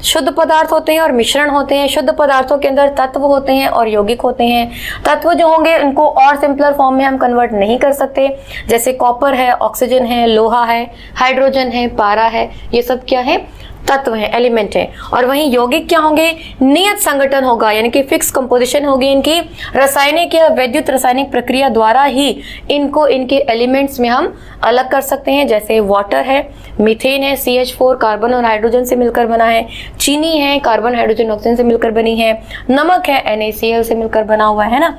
शुद्ध पदार्थ होते हैं और मिश्रण होते हैं। शुद्ध पदार्थों के अंदर तत्व होते हैं और यौगिक होते हैं। तत्व जो होंगे उनको और सिंपलर फॉर्म में हम कन्वर्ट नहीं कर सकते, जैसे कॉपर है, ऑक्सीजन है, लोहा है, हाइड्रोजन है, पारा है, ये सब क्या है, तत्व हैं, एलिमेंट हैं। और वहीं यौगिक क्या होंगे, नियत संगठन होगा यानी कि फिक्स कंपोजिशन होगी इनकी, रासायनिक या वैद्युत रासायनिक प्रक्रिया द्वारा ही इनको इनके एलिमेंट्स में हम अलग कर सकते हैं। जैसे वाटर है, मीथेन है, CH4 कार्बन और हाइड्रोजन से मिलकर बना है, चीनी है कार्बन हाइड्रोजन ऑक्सीजन से मिलकर बनी है, नमक है NaCl से मिलकर बना हुआ है ना।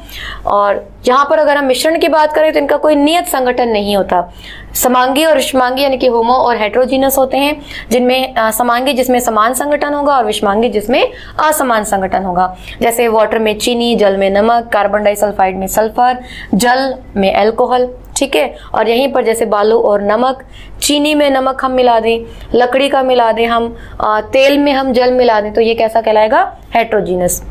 और यहाँ पर अगर हम मिश्रण की बात करें तो इनका कोई नियत संगठन नहीं होता। समांगी और विषमांगी यानी कि होमो और हेट्रोजीनस होते हैं, जिनमें समांगी जिसमें समान संगठन होगा और विषमांगी जिसमें असमान संगठन होगा। जैसे वाटर में चीनी, जल में नमक, कार्बन डाइसल्फाइड में सल्फर, जल में अल्कोहल। ठीक है, और यहीं पर जैसे बालू और नमक, चीनी में नमक हम मिला दें, लकड़ी का मिला दें हम, तेल में हम जल मिला दें, तो ये कैसा कहलाएगा, हेट्रोजीनस।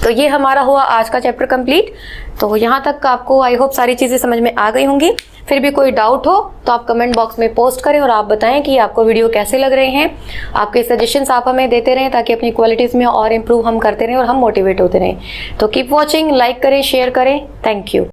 तो ये हमारा हुआ आज का चैप्टर कंप्लीट। तो यहाँ तक आपको आई होप सारी चीजें समझ में आ गई होंगी। फिर भी कोई डाउट हो तो आप कमेंट बॉक्स में पोस्ट करें और आप बताएं कि आपको वीडियो कैसे लग रहे हैं। आपके सजेशंस आप हमें देते रहें ताकि अपनी क्वालिटीज़ में और इम्प्रूव हम करते रहें और हम मोटिवेट होते रहें। तो कीप वॉचिंग, लाइक करें, शेयर करें। Thank you.